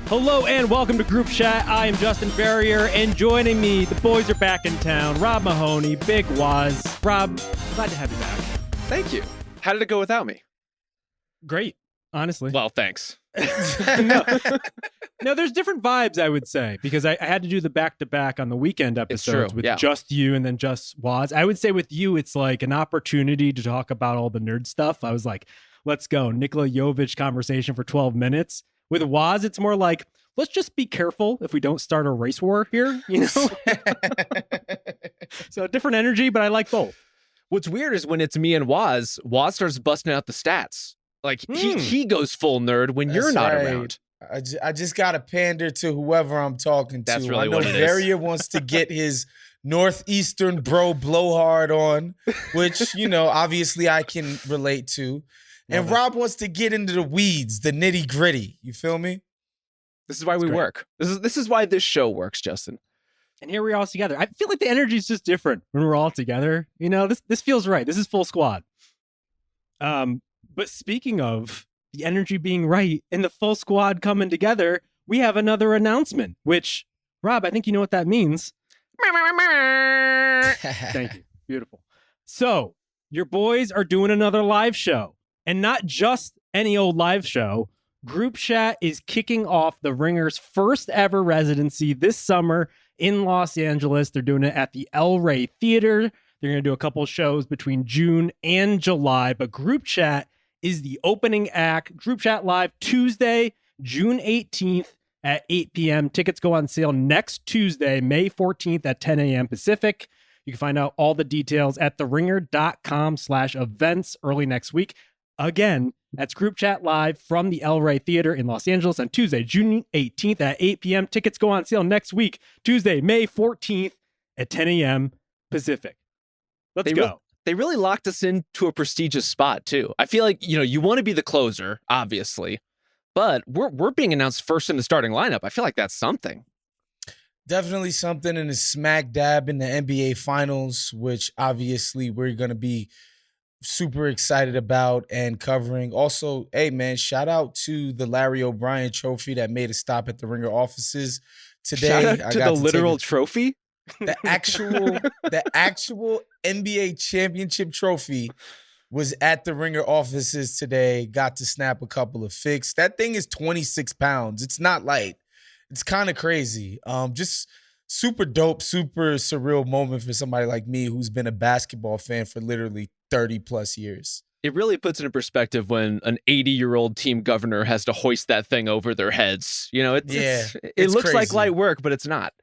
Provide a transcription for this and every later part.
Hello and welcome to Group Chat. I am Justin Verrier, and joining me, the boys are back in town. Rob Mahoney, Big Woz. Rob, glad to have you back. Thank you. How did it go without me? Great, honestly. Well, thanks. No, there's different vibes, I would say, because I had to do the back-to-back on the weekend episodes with just you and then just Woz. I would say with you, it's like an opportunity to talk about all the nerd stuff. I was like, let's go. Nikola Jovic conversation for 12 minutes. With Woz, it's more like, let's just be careful if we don't start a race war here, you know? So different energy, but I like both. What's weird is when it's me and Woz starts busting out the stats. Like, he goes full nerd when you're not around. I just got to pander to whoever I'm talking to. That's really I know what it is. Verrier wants to get his Northeastern bro blowhard on, which, you know, obviously I can relate to. And Rob wants to get into the weeds, the nitty gritty. You feel me? This is why we work. This is why this show works, Justin. And here we're all together. I feel like the energy is just different when we're all together. You know, this feels right. This is full squad. But speaking of the energy being right and the full squad coming together, we have another announcement, which, Rob, I think you know what that means. Thank you. Beautiful. So your boys are doing another live show. And not just any old live show. Group Chat is kicking off the Ringer's first ever residency this summer in Los Angeles. They're doing it at the El Rey Theater. They're going to do a couple shows between June and July. But Group Chat is the opening act. Group Chat live Tuesday, June 18th at 8 p.m. Tickets go on sale next Tuesday, May 14th at 10 a.m. Pacific. You can find out all the details at theringer.com/events early next week. Again, that's Group Chat live from the El Rey Theater in Los Angeles on Tuesday, June 18th at 8 p.m. Tickets go on sale next week, Tuesday, May 14th at 10 a.m. Pacific. Let's go. They really locked us into a prestigious spot, too. I feel like, you want to be the closer, obviously, but we're being announced first in the starting lineup. I feel like that's something. Definitely something, and it's smack dab in the NBA Finals, which obviously we're going to be super excited about and covering. Also, hey man, shout out to the Larry O'Brien trophy that made a stop at the Ringer offices today. Shout out to the literal trophy? The actual NBA championship trophy was at the Ringer offices today. Got to snap a couple of pics. That thing is 26 pounds. It's not light. It's kind of crazy. Just super dope, super surreal moment for somebody like me who's been a basketball fan for literally 30 plus years. It really puts into perspective when an 80-year-old team governor has to hoist that thing over their heads. You know, it looks crazy. like light work, but it's not.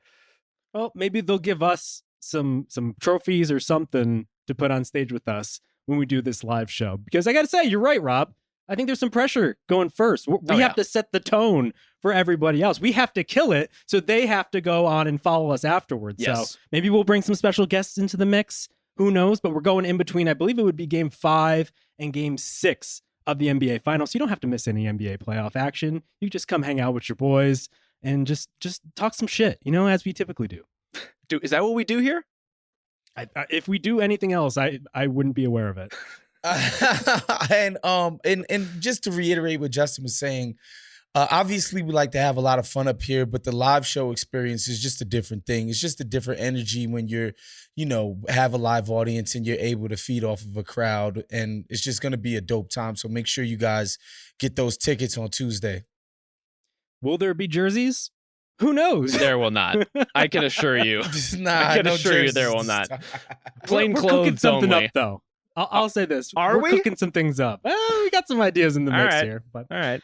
Well, maybe they'll give us some trophies or something to put on stage with us when we do this live show. Because I got to say, you're right, Rob. I think there's some pressure going first. We have to set the tone for everybody else. We have to kill it, so they have to go on and follow us afterwards. Yes. So maybe we'll bring some special guests into the mix. Who knows? But we're going in between, I believe it would be Game 5 and Game 6 of the NBA Finals. So you don't have to miss any NBA playoff action. You just come hang out with your boys and just talk some shit, as we typically do. Is that what we do here? If we do anything else, I wouldn't be aware of it. And just to reiterate what Justin was saying, obviously we like to have a lot of fun up here, but the live show experience is just a different thing. It's just a different energy when you're, have a live audience and you're able to feed off of a crowd, and it's just going to be a dope time. So make sure you guys get those tickets on Tuesday. Will there be jerseys? Who knows? There will not. I can assure you. I can assure you there will not. Plain we're clothes cooking something only. up, though. I'll say this. Are we're cooking some things up. We got some ideas in the mix here. But all right.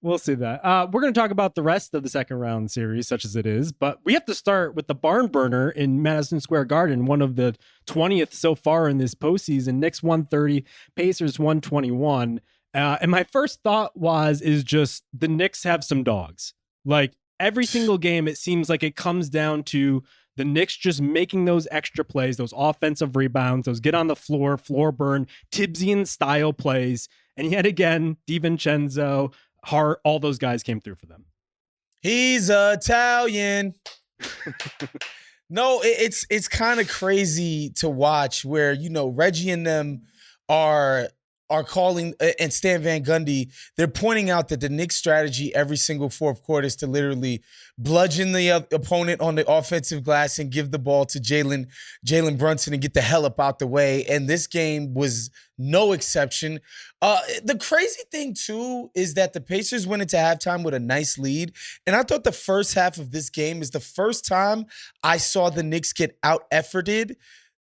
We'll see that. We're going to talk about the rest of the second round series, such as it is. But we have to start with the barn burner in Madison Square Garden, one of the 20th so far in this postseason. Knicks 130, Pacers 121. And my first thought is just the Knicks have some dogs. Like every single game, it seems like it comes down to the Knicks just making those extra plays, those offensive rebounds, those get on the floor burn, Tibbsian style plays. And yet again, DiVincenzo, Hart, all those guys came through for them. He's Italian. No, it's kind of crazy to watch where, Reggie and them are are calling, and Stan Van Gundy, they're pointing out that the Knicks strategy every single fourth quarter is to literally bludgeon the opponent on the offensive glass and give the ball to Jalen Brunson and get the hell up out the way. And this game was no exception. The crazy thing, too, is that the Pacers went into halftime with a nice lead. And I thought the first half of this game is the first time I saw the Knicks get out-efforted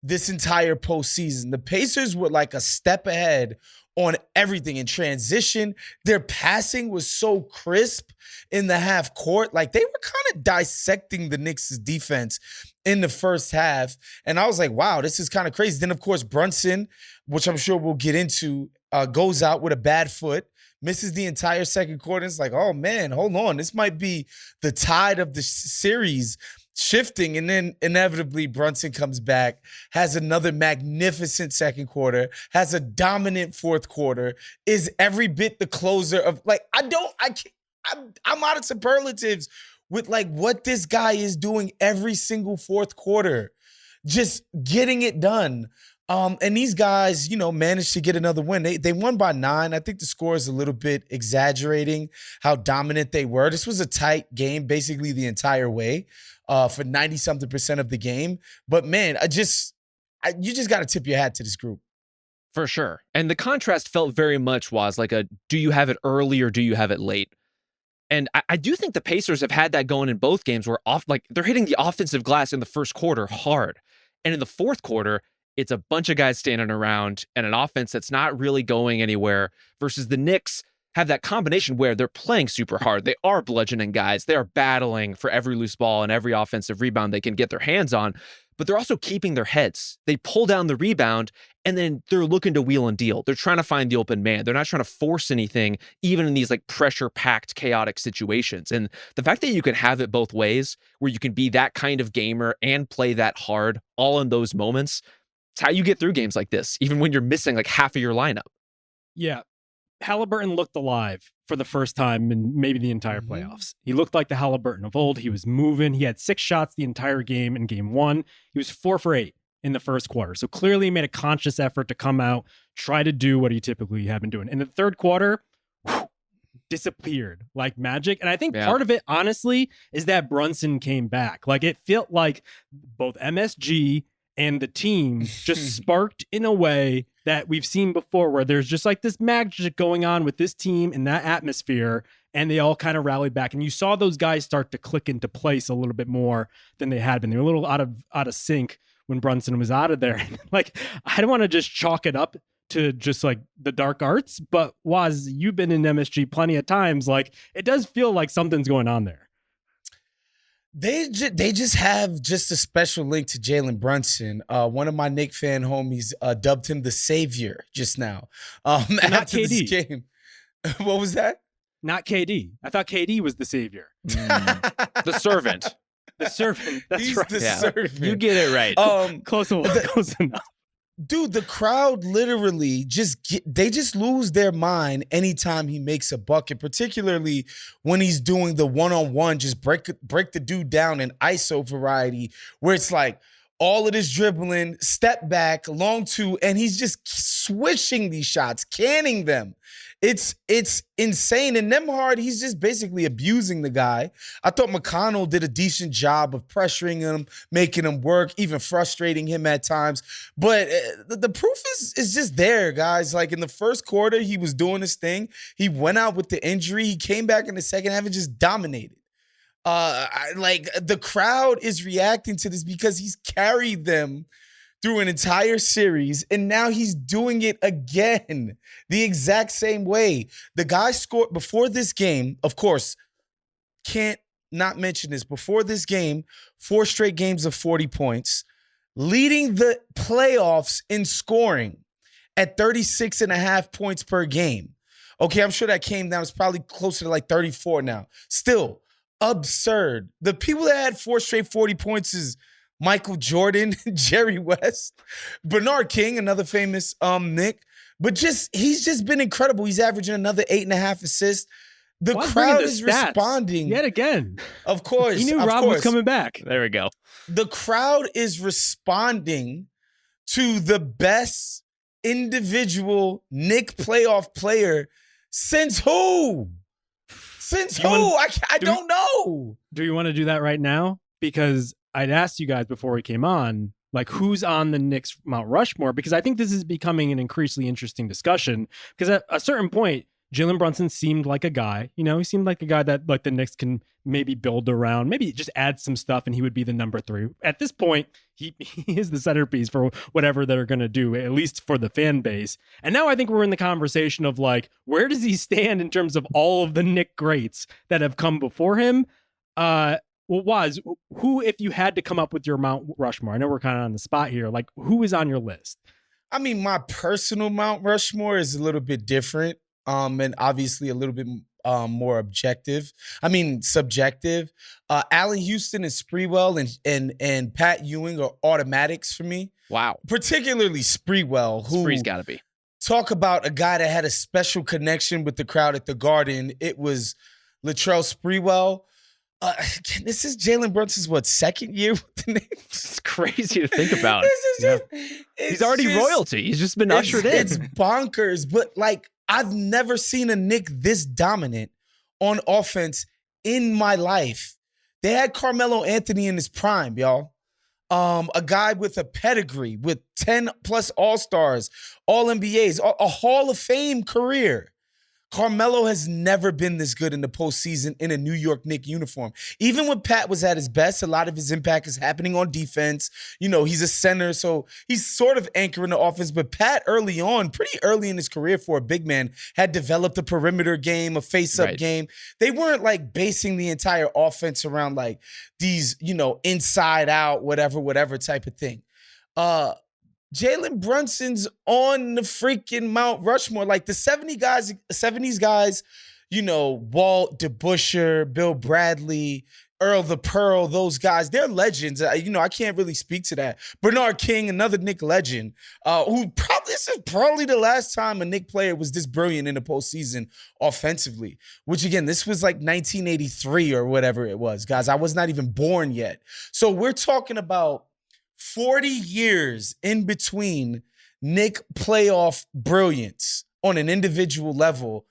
this entire postseason. The Pacers were like a step ahead on everything in transition. Their passing was so crisp in the half court. Like, they were kind of dissecting the Knicks' defense in the first half. And I was like, wow, this is kind of crazy. Then, of course, Brunson, which I'm sure we'll get into, goes out with a bad foot, misses the entire second quarter. It's like, oh, man, hold on. This might be the tide of the series shifting. And then inevitably Brunson comes back, has another magnificent second quarter, has a dominant fourth quarter, is every bit the closer of, like, I'm out of superlatives with like what this guy is doing every single fourth quarter, just getting it done. And these guys, managed to get another win. They won by 9. I think the score is a little bit exaggerating how dominant they were. This was a tight game basically the entire way for 90-something% of the game. But, man, you just got to tip your hat to this group. For sure. And the contrast felt very much was like do you have it early or do you have it late? And I do think the Pacers have had that going in both games where they're hitting the offensive glass in the first quarter hard. And in the fourth quarter, it's a bunch of guys standing around and an offense that's not really going anywhere, versus the Knicks have that combination where they're playing super hard. They are bludgeoning guys. They are battling for every loose ball and every offensive rebound they can get their hands on, but they're also keeping their heads. They pull down the rebound and then they're looking to wheel and deal. They're trying to find the open man. They're not trying to force anything, even in these like pressure-packed, chaotic situations. And the fact that you can have it both ways, where you can be that kind of gamer and play that hard all in those moments, it's how you get through games like this, even when you're missing like half of your lineup. Yeah. Halliburton looked alive for the first time in maybe the entire playoffs. He looked like the Halliburton of old. He was moving. He had 6 shots the entire game in game 1. He was 4 for 8 in the first quarter. So clearly he made a conscious effort to come out, try to do what he typically had been doing. In the third quarter, disappeared like magic. And I think part of it, honestly, is that Brunson came back. Like, it felt like both MSG and the team just sparked in a way that we've seen before, where there's just like this magic going on with this team and that atmosphere, and they all kind of rallied back. And you saw those guys start to click into place a little bit more than they had been. They were a little out of sync when Brunson was out of there. Like, I don't want to just chalk it up to just like the dark arts, but Woz, you've been in MSG plenty of times. Like, it does feel like something's going on there. They just have just a special link to Jalen Brunson. One of my Knicks fan homies dubbed him the savior just now. Not after KD. this game. What was that? Not KD. I thought KD was the savior. The servant. The servant. That's He's right. the servant. You get it right. Close enough. Dude, the crowd literally they just lose their mind anytime he makes a bucket, particularly when he's doing the one-on-one, just break the dude down in ISO variety, where it's like all of this dribbling, step back, long two, and he's just swishing these shots, canning them. It's insane. And Nembhard, he's just basically abusing the guy. I thought McConnell did a decent job of pressuring him, making him work, even frustrating him at times. But the proof is just there, guys. Like, in the first quarter, he was doing his thing. He went out with the injury. He came back in the second half and just dominated. The crowd is reacting to this because he's carried them through an entire series, and now he's doing it again the exact same way. The guy scored before this game, of course, can't not mention this. Before this game, 4 straight games of 40 points, leading the playoffs in scoring at 36.5 points per game. Okay, I'm sure that came down. It's probably closer to like 34 now. Still absurd. The people that had 4 straight 40 points is Michael Jordan, Jerry West, Bernard King, another famous Knick. But he's just been incredible. He's averaging another 8.5 assists. The crowd is responding. Yet again. Of course. He knew Rob was coming back. There we go. The crowd is responding to the best individual Knick playoff player since who? I don't know. Do you want to do that right now? Because I'd asked you guys before we came on, like, who's on the Knicks Mount Rushmore? Because I think this is becoming an increasingly interesting discussion. Because at a certain point, Jalen Brunson seemed like a guy, he seemed like a guy that like the Knicks can maybe build around, maybe just add some stuff and he would be the number 3. At this point, he is the centerpiece for whatever they're going to do, at least for the fan base. And now I think we're in the conversation of like, where does he stand in terms of all of the Knick greats that have come before him? Who, if you had to come up with your Mount Rushmore, I know we're kind of on the spot here, like who is on your list? I mean, my personal Mount Rushmore is a little bit different. And obviously a little bit more subjective. Allen Houston and Sprewell and Pat Ewing are automatics for me. Wow. Particularly Sprewell, who Spree's got to be. Talk about a guy that had a special connection with the crowd at the Garden. It was Latrell Sprewell. This is Jalen Brunson's second year with the Knicks? It's crazy to think about. He's already just royalty. He's just been ushered in. It's bonkers, but like I've never seen a Knick this dominant on offense in my life. They had Carmelo Anthony in his prime, y'all. A guy with a pedigree, with 10 plus All-Stars, All-NBAs, a Hall of Fame career. Carmelo has never been this good in the postseason in a New York Knicks uniform. Even when Pat was at his best, a lot of his impact is happening on defense. He's a center, so he's sort of anchoring the offense. But Pat early on, pretty early in his career for a big man, had developed a perimeter game, a face-up game. They weren't like basing the entire offense around like these, inside out, whatever type of thing. Jalen Brunson's on the freaking Mount Rushmore. Like the 70s guys, Walt, DeBusschere, Bill Bradley, Earl the Pearl, those guys, they're legends. I can't really speak to that. Bernard King, another Knick legend, this is probably the last time a Knick player was this brilliant in the postseason offensively, which again, this was like 1983 or whatever it was, guys. I was not even born yet. So we're talking about 40 years in between Knick playoff brilliance on an individual level.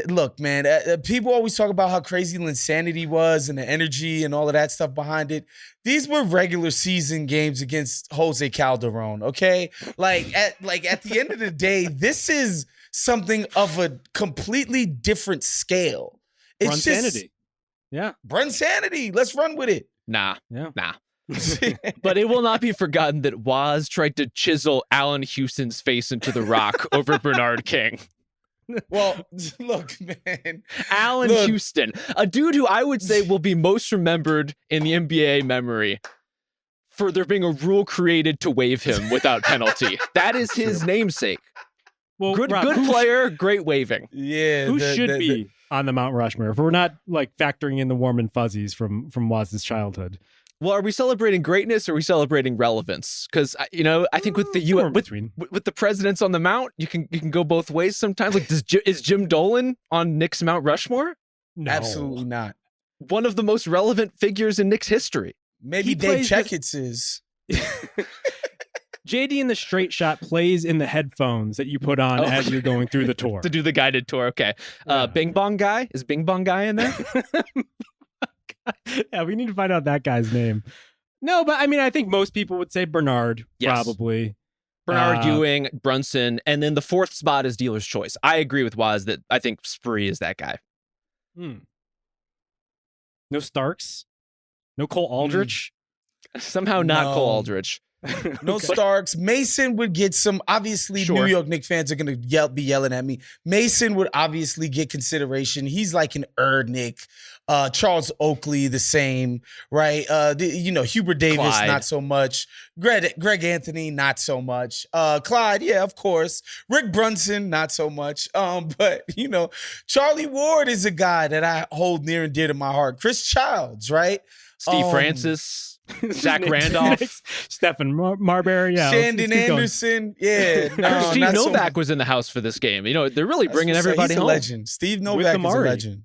Look, man, people always talk about how crazy Linsanity was and the energy and all of that stuff behind it. These were regular season games against Jose Calderon, okay? At the end of the day, this is something of a completely different scale. It's Brunsanity. Yeah. Brunsanity. Let's run with it. Nah. But it will not be forgotten that Woz tried to chisel Allen Houston's face into the rock over Bernard King. Well, look, man. Allen Houston, a dude who I would say will be most remembered in the NBA memory for there being a rule created to waive him without penalty. That is his namesake. Well, good player, great waiving. Yeah. Who should be on the Mount Rushmore if we're not like factoring in the warm and fuzzies from Woz's childhood? Well, are we celebrating greatness or are we celebrating relevance? Because I think with the with the presidents on the Mount, you can go both ways sometimes. Like, is Jim Dolan on Knicks Mount Rushmore? No. Absolutely not. One of the most relevant figures in Knicks history. Maybe Dave Checketts is. JD in the straight shot plays in the headphones that you put on as you're going through the tour. To do the guided tour, okay. Bing Bong Guy? Is Bing Bong Guy in there? Yeah, we need to find out that guy's name. No, but I mean, I think most people would say Bernard, probably. Bernard, Ewing, Brunson, and then the fourth spot is dealer's choice. I agree with Woz that I think Spree is that guy. No Starks? No Cole Aldrich? Somehow not Cole Aldrich. No Starks. Mason would get some, obviously, New York Knicks fans are going to be yelling at me. Mason would obviously get consideration. He's like an Nick. Charles Oakley, the same, right? Hubert Davis, Clyde. Not so much. Greg Anthony, not so much. Clyde, yeah, of course. Rick Brunson, not so much. But Charlie Ward is a guy that I hold near and dear to my heart. Chris Childs, right? Steve Francis. Zach Randolph, Stephen Marbury, Shandon Anderson, no, Steve Novak was in the house for this game. They're really bringing everybody he's home. A legend. Steve Novak is a legend.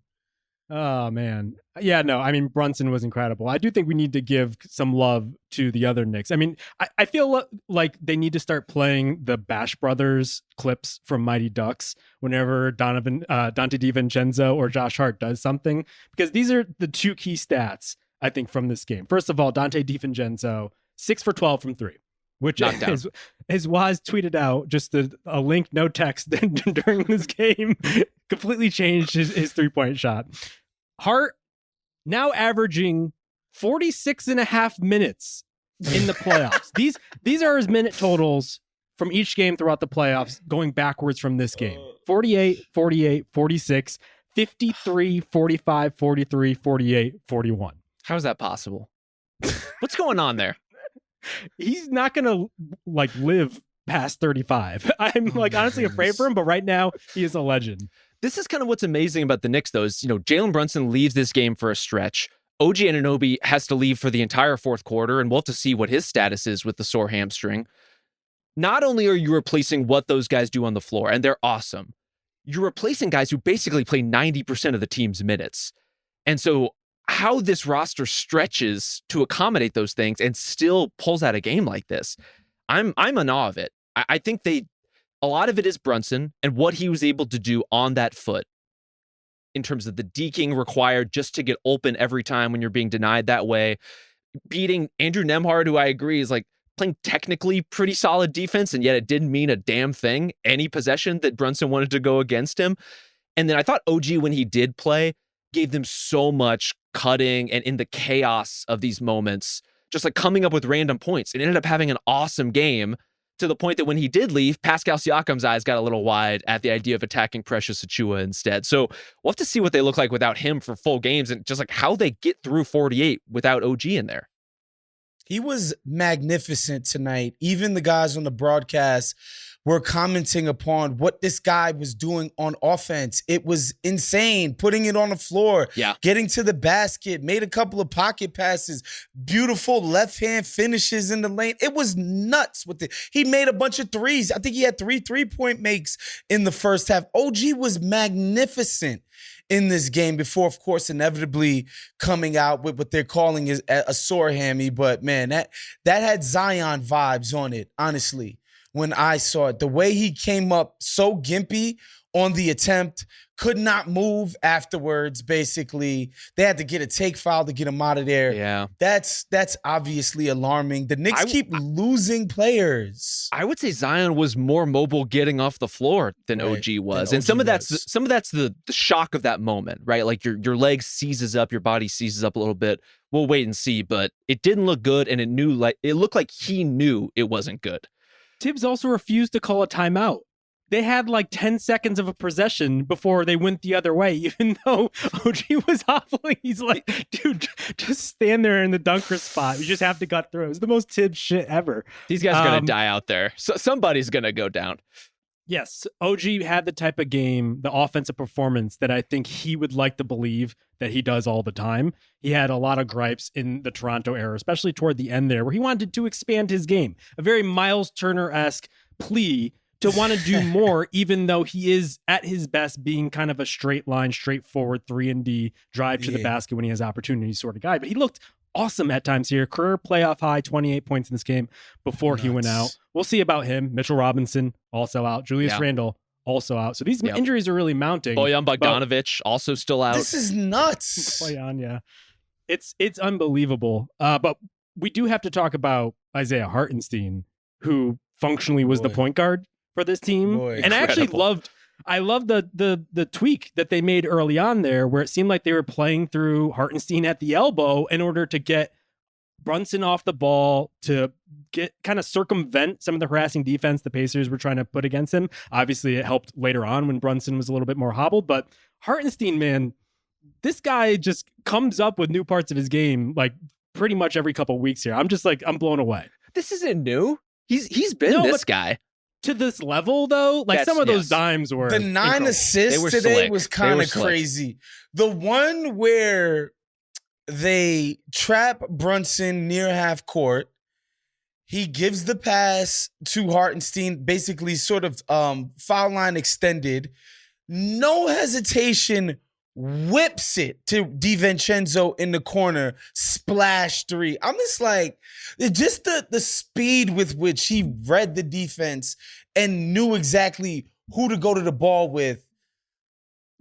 Oh man. Yeah, no, I mean Brunson was incredible. I do think we need to give some love to the other Knicks. I mean, I feel like they need to start playing the Bash Brothers clips from Mighty Ducks whenever Dante DiVincenzo or Josh Hart does something, because these are the two key stats I think from this game. First of all, Dante DiVincenzo 6 for 12 from 3. Which is Waz tweeted out just a link, no text during this game, completely changed his 3-point shot. Hart now averaging 46 and a half minutes in the playoffs. These are his minute totals from each game throughout the playoffs, going backwards from this game. 48, 48, 46, 53, 45, 43, 48, 41. How is that possible? What's going on there? He's not gonna live past 35. I'm honestly afraid for him, but right now he is a legend. This is kind of what's amazing about the Knicks, though, is Jalen Brunson leaves this game for a stretch. OG Anunoby has to leave for the entire fourth quarter, and we'll have to see what his status is with the sore hamstring. Not only are you replacing what those guys do on the floor, and they're awesome, you're replacing guys who basically play 90% of the team's minutes. And so how this roster stretches to accommodate those things and still pulls out a game like this, I'm in awe of it. I think a lot of it is Brunson and what he was able to do on that foot in terms of the deking required just to get open every time when you're being denied that way. Beating Andrew Nembhard, who I agree is playing technically pretty solid defense, and yet it didn't mean a damn thing any possession that Brunson wanted to go against him. And then I thought OG, when he did play, gave them so much cutting and in the chaos of these moments, just coming up with random points, and ended up having an awesome game to the point that when he did leave, Pascal Siakam's eyes got a little wide at the idea of attacking Precious Achiuwa instead. So we'll have to see what they look like without him for full games, and just how they get through 48 without OG in there. He was magnificent tonight. Even the guys on the broadcast were commenting upon what this guy was doing on offense. It was insane, putting it on the floor, getting to the basket, made a couple of pocket passes, beautiful left-hand finishes in the lane. It was nuts with it. He made a bunch of threes. I think he had 3 3-point makes in the first half. OG was magnificent in this game before, of course, inevitably coming out with what they're calling is a sore hammy. But, man, that had Zion vibes on it, honestly. When I saw it, the way he came up so gimpy on the attempt, could not move afterwards, basically. They had to get a take foul to get him out of there. Yeah. That's obviously alarming. The Knicks keep losing players. I would say Zion was more mobile getting off the floor than OG was. And some of that's the shock of that moment, right? Your leg seizes up, your body seizes up a little bit. We'll wait and see, but it didn't look good, and it looked like he knew it wasn't good. Tibbs also refused to call a timeout. They had 10 seconds of a possession before they went the other way, even though OG was hobbling. He's like, dude, just stand there in the dunker spot. You just have to cut through. It's the most Tibbs shit ever. These guys are going to die out there. So somebody's going to go down. Yes, OG had the type of game, the offensive performance that I think he would like to believe that he does all the time. He had a lot of gripes in the Toronto era, especially toward the end there, where he wanted to expand his game. A very Miles Turner-esque plea to want to do more, even though he is at his best being kind of a straight line, straightforward 3-and-D drive to the basket when he has opportunity sort of guy. But he looked awesome at times here. Career playoff high, 28 points in this game before he went out. We'll see about him. Mitchell Robinson also out. Julius Randle also out. So these injuries are really mounting. Bojan Bogdanovic also still out. This is nuts. Bojan, yeah. It's unbelievable. But we do have to talk about Isaiah Hartenstein, who functionally was the point guard for this team. And I actually loved the tweak that they made early on there, where it seemed like they were playing through Hartenstein at the elbow in order to get Brunson off the ball, to get kind of circumvent some of the harassing defense the Pacers were trying to put against him. Obviously, it helped later on when Brunson was a little bit more hobbled, but Hartenstein, man, this guy just comes up with new parts of his game pretty much every couple of weeks here. I'm just I'm blown away. This isn't new. He's been this guy. To this level, though, some of those dimes were the 9 incredible. assists today was kind of crazy. The one where they trap Brunson near half court, he gives the pass to Hartenstein, basically sort of foul line extended. No hesitation whips it to DiVincenzo in the corner, splash three. I'm just like, just the speed with which he read the defense and knew exactly who to go to the ball with.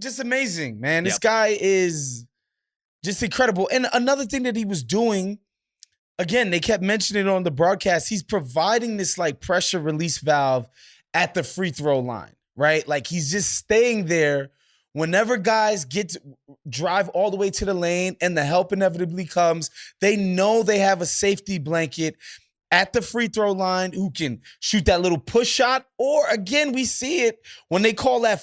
Just amazing, man. This guy is just incredible. And another thing that he was doing, again, they kept mentioning it on the broadcast, he's providing this like pressure release valve at the free throw line, right? Like he's just staying there whenever guys drive all the way to the lane and the help inevitably comes. They know they have a safety blanket at the free throw line who can shoot that little push shot. Or again, we see it when they call that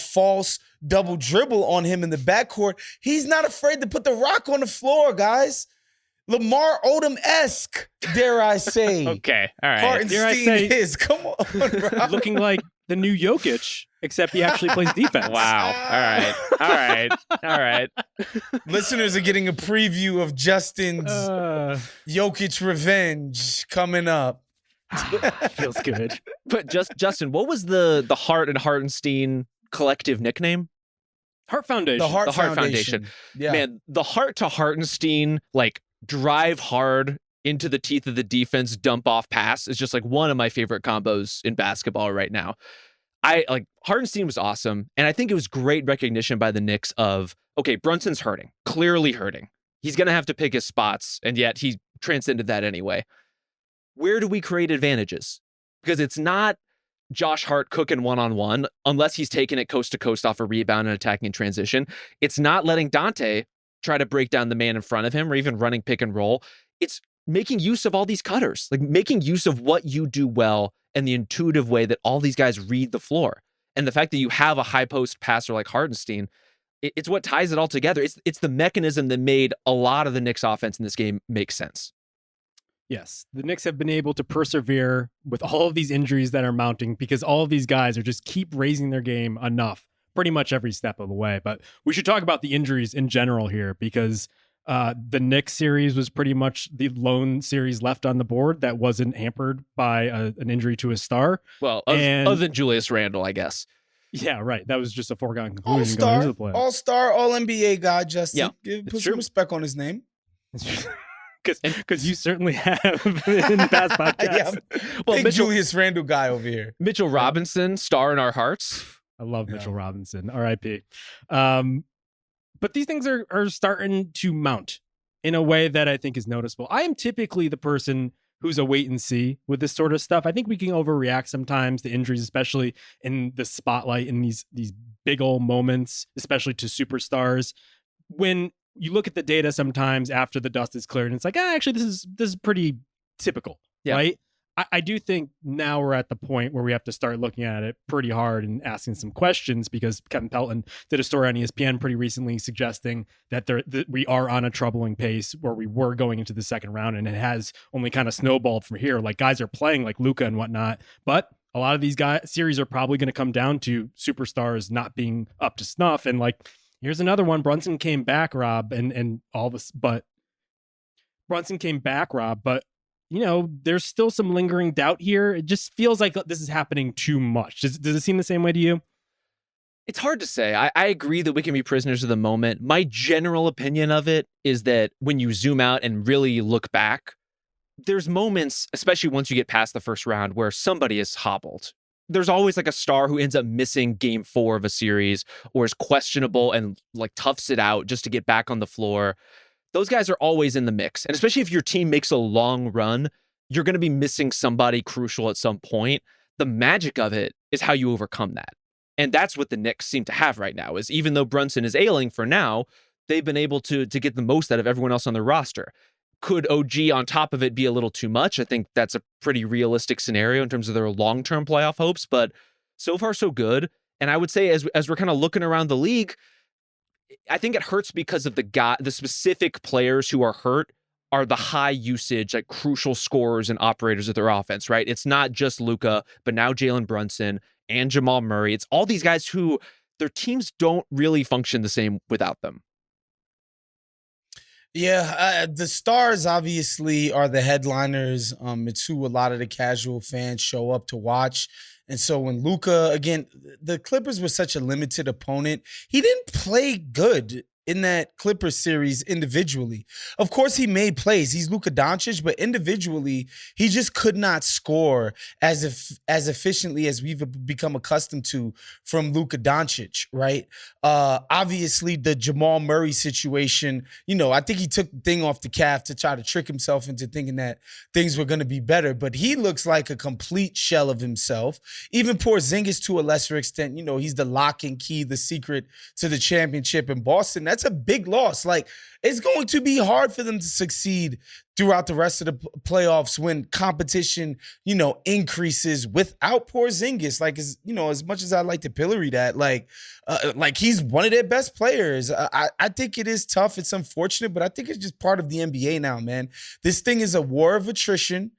false double dribble on him in the backcourt. He's not afraid to put the rock on the floor, guys. Lamar Odom-esque, dare I say. Okay, all right. Hartenstein is. Come on, bro. Looking like the new Jokic, except he actually plays defense. Wow. All right. Listeners are getting a preview of Justin's Jokic revenge coming up. Feels good. But Justin, what was the Hart and Hartenstein collective nickname? Hart Foundation. The Hart Foundation. Yeah. Man, the Hart to Hartenstein, like, drive hard into the teeth of the defense, dump off pass is just like one of my favorite combos in basketball right now. Hartenstein was awesome. And I think it was great recognition by the Knicks of, okay, Brunson's hurting, clearly hurting. He's going to have to pick his spots. And yet he transcended that anyway. Where do we create advantages? Because it's not Josh Hart cooking one-on-one unless he's taking it coast to coast off a rebound and attacking in transition. It's not letting Dante try to break down the man in front of him or even running pick and roll. It's making use of all these cutters, like making use of what you do well and the intuitive way that all these guys read the floor. And the fact that you have a high post passer like Hartenstein, it's what ties it all together. It's the mechanism that made a lot of the Knicks offense in this game make sense. Yes, the Knicks have been able to persevere with all of these injuries that are mounting because all of these guys are just keep raising their game enough pretty much every step of the way. But we should talk about the injuries in general here because the Knicks series was pretty much the lone series left on the board that wasn't hampered by an injury to a star. Well, other than Julius Randle, I guess. Yeah, right. That was just a foregone conclusion going into the playoffs. All-star, all-NBA guy, Justin. Yeah, Put some respect on his name. Because you certainly have in past podcasts. Well, big Julius Randle guy over here. Mitchell Robinson, star in our hearts. I love Mitchell Robinson. R.I.P. But these things are starting to mount in a way that I think is noticeable. I am typically the person who's a wait and see with this sort of stuff. I think we can overreact sometimes to injuries, especially in the spotlight in these big old moments, especially to superstars. When you look at the data sometimes after the dust is cleared and it's like, actually, this is pretty typical, right? I do think now we're at the point where we have to start looking at it pretty hard and asking some questions because Kevin Pelton did a story on ESPN pretty recently suggesting that we are on a troubling pace where we were going into the second round and it has only kind of snowballed from here. Like guys are playing like Luka and whatnot, but a lot of these series are probably going to come down to superstars not being up to snuff. And like, here's another one. Brunson came back, Rob, and all this, but Brunson came back, Rob, but there's still some lingering doubt here. It just feels like this is happening too much. Does it seem the same way to you? It's hard to say. I agree that we can be prisoners of the moment. My general opinion of it is that when you zoom out and really look back, there's moments, especially once you get past the first round, where somebody is hobbled. There's always like a star who ends up missing game 4 of a series or is questionable and like toughs it out just to get back on the floor. Those guys are always in the mix. And especially if your team makes a long run, you're going to be missing somebody crucial at some point. The magic of it is how you overcome that. And that's what the Knicks seem to have right now, is even though Brunson is ailing for now, they've been able to get the most out of everyone else on their roster. Could OG on top of it be a little too much? I think that's a pretty realistic scenario in terms of their long-term playoff hopes, but so far so good. And I would say as we're kind of looking around the league, I think it hurts because of the specific players who are hurt are the high usage, like crucial scorers and operators of their offense, right? It's not just Luka, but now Jalen Brunson and Jamal Murray. It's all these guys who their teams don't really function the same without them. Yeah, the stars obviously are the headliners. It's who a lot of the casual fans show up to watch. And so when Luka, again, the Clippers were such a limited opponent. He didn't play good in that Clippers series individually. Of course, he made plays. He's Luka Doncic, but individually, he just could not score as efficiently as we've become accustomed to from Luka Doncic, right? Obviously, the Jamal Murray situation, I think he took the thing off the calf to try to trick himself into thinking that things were going to be better, but he looks like a complete shell of himself. Even Porzingis, to a lesser extent, he's the lock and key, the secret to the championship in Boston. That's a big loss. Like, it's going to be hard for them to succeed throughout the rest of the playoffs when competition, increases without Porzingis. Like, as much as I like to pillory that, like he's one of their best players. I think it is tough. It's unfortunate, but I think it's just part of the NBA now, man. This thing is a war of attrition.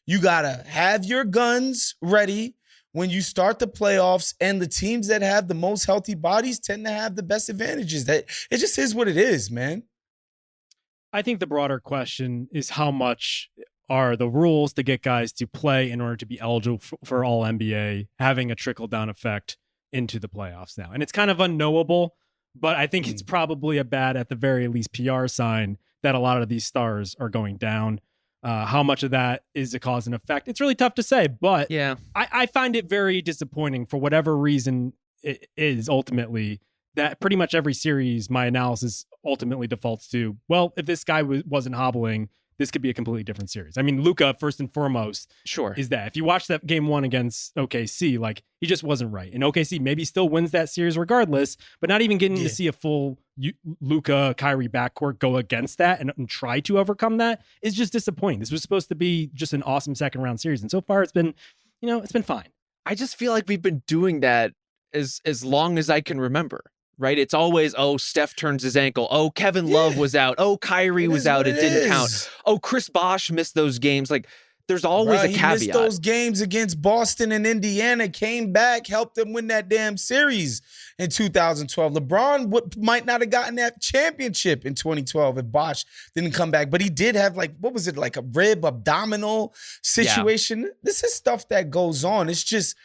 You got to have your guns ready when you start the playoffs, and the teams that have the most healthy bodies tend to have the best advantages. That it just is what it is, man. I think the broader question is how much are the rules to get guys to play in order to be eligible for all NBA having a trickle down effect into the playoffs now. And it's kind of unknowable, but I think it's probably a bad, at the very least, PR sign that a lot of these stars are going down. How much of that is a cause and effect? It's really tough to say, but yeah, I find it very disappointing for whatever reason it is ultimately that pretty much every series, my analysis ultimately defaults to, well, if this guy wasn't hobbling, this could be a completely different series. I mean, Luka, first and foremost, sure, is that if you watch that game one against OKC, like, he just wasn't right. And OKC maybe still wins that series regardless, but not even getting to see a full Luka Kyrie backcourt go against that and try to overcome that is just disappointing. This was supposed to be just an awesome second round series, and so far it's been, it's been fine. I just feel like we've been doing that as long as I can remember. Right? It's always, oh, Steph turns his ankle. Oh, Kevin Love was out. Oh, Kyrie was out. It didn't count. Oh, Chris Bosh missed those games. Like, there's always a caveat. He missed those games against Boston and Indiana, came back, helped them win that damn series in 2012. LeBron might not have gotten that championship in 2012 if Bosh didn't come back. But he did have, like a rib abdominal situation. Yeah. This is stuff that goes on. It's just,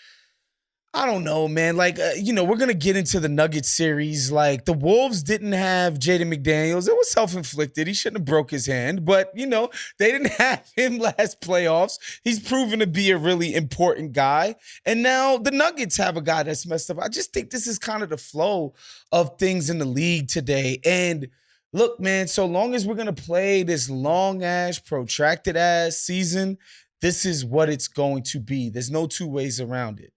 I don't know, man. Like, we're going to get into the Nuggets series. Like, the Wolves didn't have Jaden McDaniels. It was self-inflicted. He shouldn't have broke his hand. But, they didn't have him last playoffs. He's proven to be a really important guy. And now the Nuggets have a guy that's messed up. I just think this is kind of the flow of things in the league today. And look, man, so long as we're going to play this long-ass, protracted-ass season, this is what it's going to be. There's no two ways around it.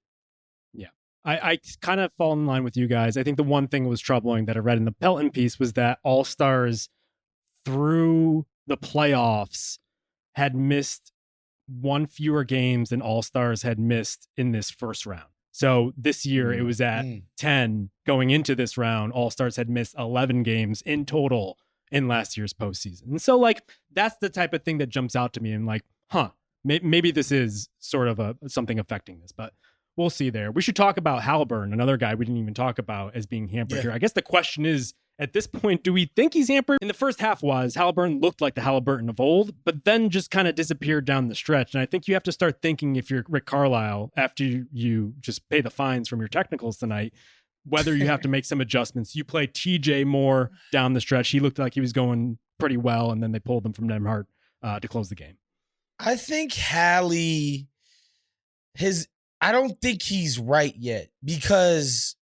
I kind of fall in line with you guys. I think the one thing that was troubling that I read in the Pelton piece was that All-Stars through the playoffs had missed one fewer games than All-Stars had missed in this first round. So this year it was at 10 going into this round. All-Stars had missed 11 games in total in last year's postseason. And so, like, that's the type of thing that jumps out to me and like, maybe this is sort of something affecting this, but we'll see there. We should talk about Haliburton, another guy we didn't even talk about as being hampered here. I guess the question is, at this point, do we think he's hampered? In the first half Haliburton looked like the Haliburton of old, but then just kind of disappeared down the stretch. And I think you have to start thinking, if you're Rick Carlisle, after you just pay the fines from your technicals tonight, whether you have to make some adjustments. You play TJ more down the stretch. He looked like he was going pretty well, and then they pulled him from Nemhart to close the game. I think Hallie, I don't think he's right yet, because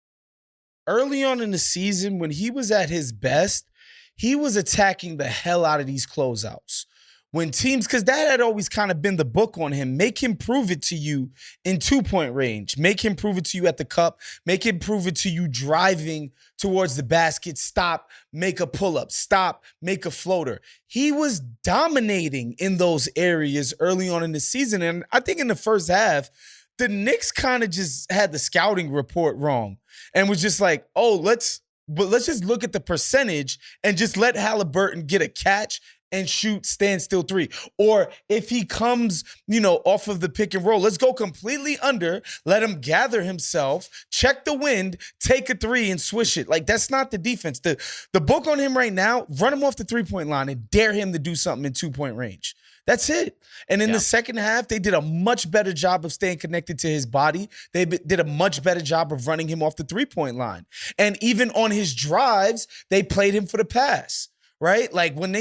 early on in the season, when he was at his best, he was attacking the hell out of these closeouts. When teams, because that had always kind of been the book on him, make him prove it to you in 2-point range, make him prove it to you at the cup, make him prove it to you driving towards the basket, stop, make a pull-up, stop, make a floater. He was dominating in those areas early on in the season. And I think in the first half, the Knicks kind of just had the scouting report wrong and was just like, let's just look at the percentage and just let Haliburton get a catch and shoot standstill three. Or if he comes, off of the pick and roll, let's go completely under, let him gather himself, check the wind, take a three and swish it. Like, that's not the defense. The book on him right now, run him off the three-point line and dare him to do something in 2-point range. That's it. And in the second half, they did a much better job of staying connected to his body. They did a much better job of running him off the three-point line. And even on his drives, they played him for the pass. Right? Like when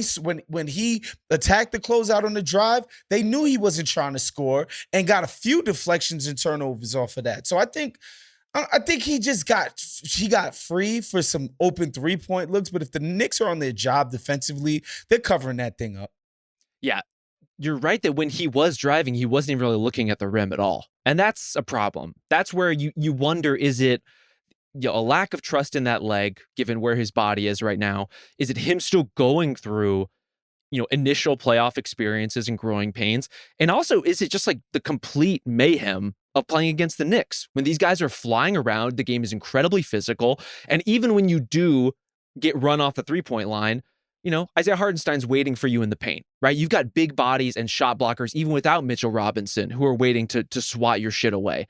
he attacked the closeout on the drive, they knew he wasn't trying to score and got a few deflections and turnovers off of that. So I think he just got free for some open 3-point looks. But if the Knicks are on their job defensively, they're covering that thing up. Yeah, you're right that when he was driving, he wasn't even really looking at the rim at all. And that's a problem. That's where you wonder, is it a lack of trust in that leg, given where his body is right now? Is it him still going through, initial playoff experiences and growing pains? And also, is it just like the complete mayhem of playing against the Knicks? When these guys are flying around, the game is incredibly physical. And even when you do get run off the 3-point line, Isaiah Hartenstein's waiting for you in the paint, right? You've got big bodies and shot blockers, even without Mitchell Robinson, who are waiting to swat your shit away.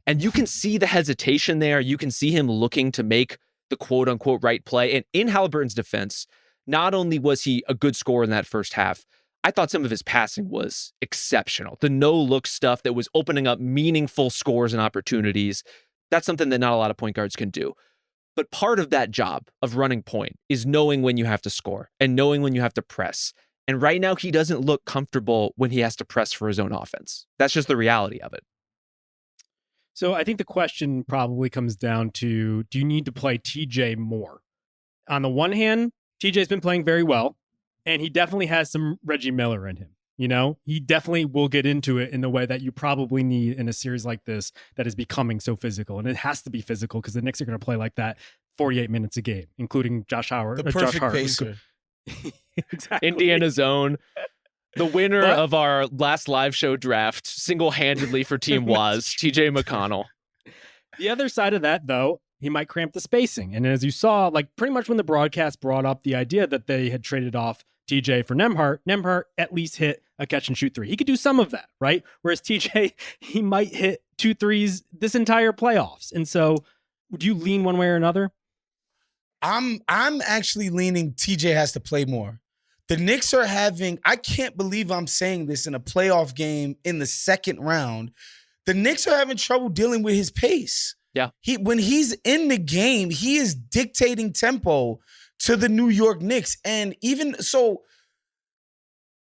And you can see the hesitation there. You can see him looking to make the quote unquote right play. And in Halliburton's defense, not only was he a good scorer in that first half, I thought some of his passing was exceptional. The no-look stuff that was opening up meaningful scores and opportunities, that's something that not a lot of point guards can do. But part of that job of running point is knowing when you have to score and knowing when you have to press. And right now, he doesn't look comfortable when he has to press for his own offense. That's just the reality of it. So I think the question probably comes down to, do you need to play TJ more? On the one hand, TJ's been playing very well, and he definitely has some Reggie Miller in him. He definitely will get into it in the way that you probably need in a series like this that is becoming so physical. And it has to be physical because the Knicks are going to play like that 48 minutes a game, including Josh Howard. The perfect pacer. Exactly. Indiana's own. The winner of our last live show draft, single-handedly for Team Woz, TJ McConnell. The other side of that, though, he might cramp the spacing. And as you saw, like pretty much when the broadcast brought up the idea that they had traded off TJ for Nembhard at least hit a catch and shoot three. He could do some of that, right? Whereas TJ, he might hit 2 threes this entire playoffs. And so would you lean one way or another? I'm actually leaning TJ has to play more. The Knicks are I can't believe I'm saying this in a playoff game in the second round. The Knicks are having trouble dealing with his pace. Yeah. When he's in the game, he is dictating tempo to the New York Knicks. And even so,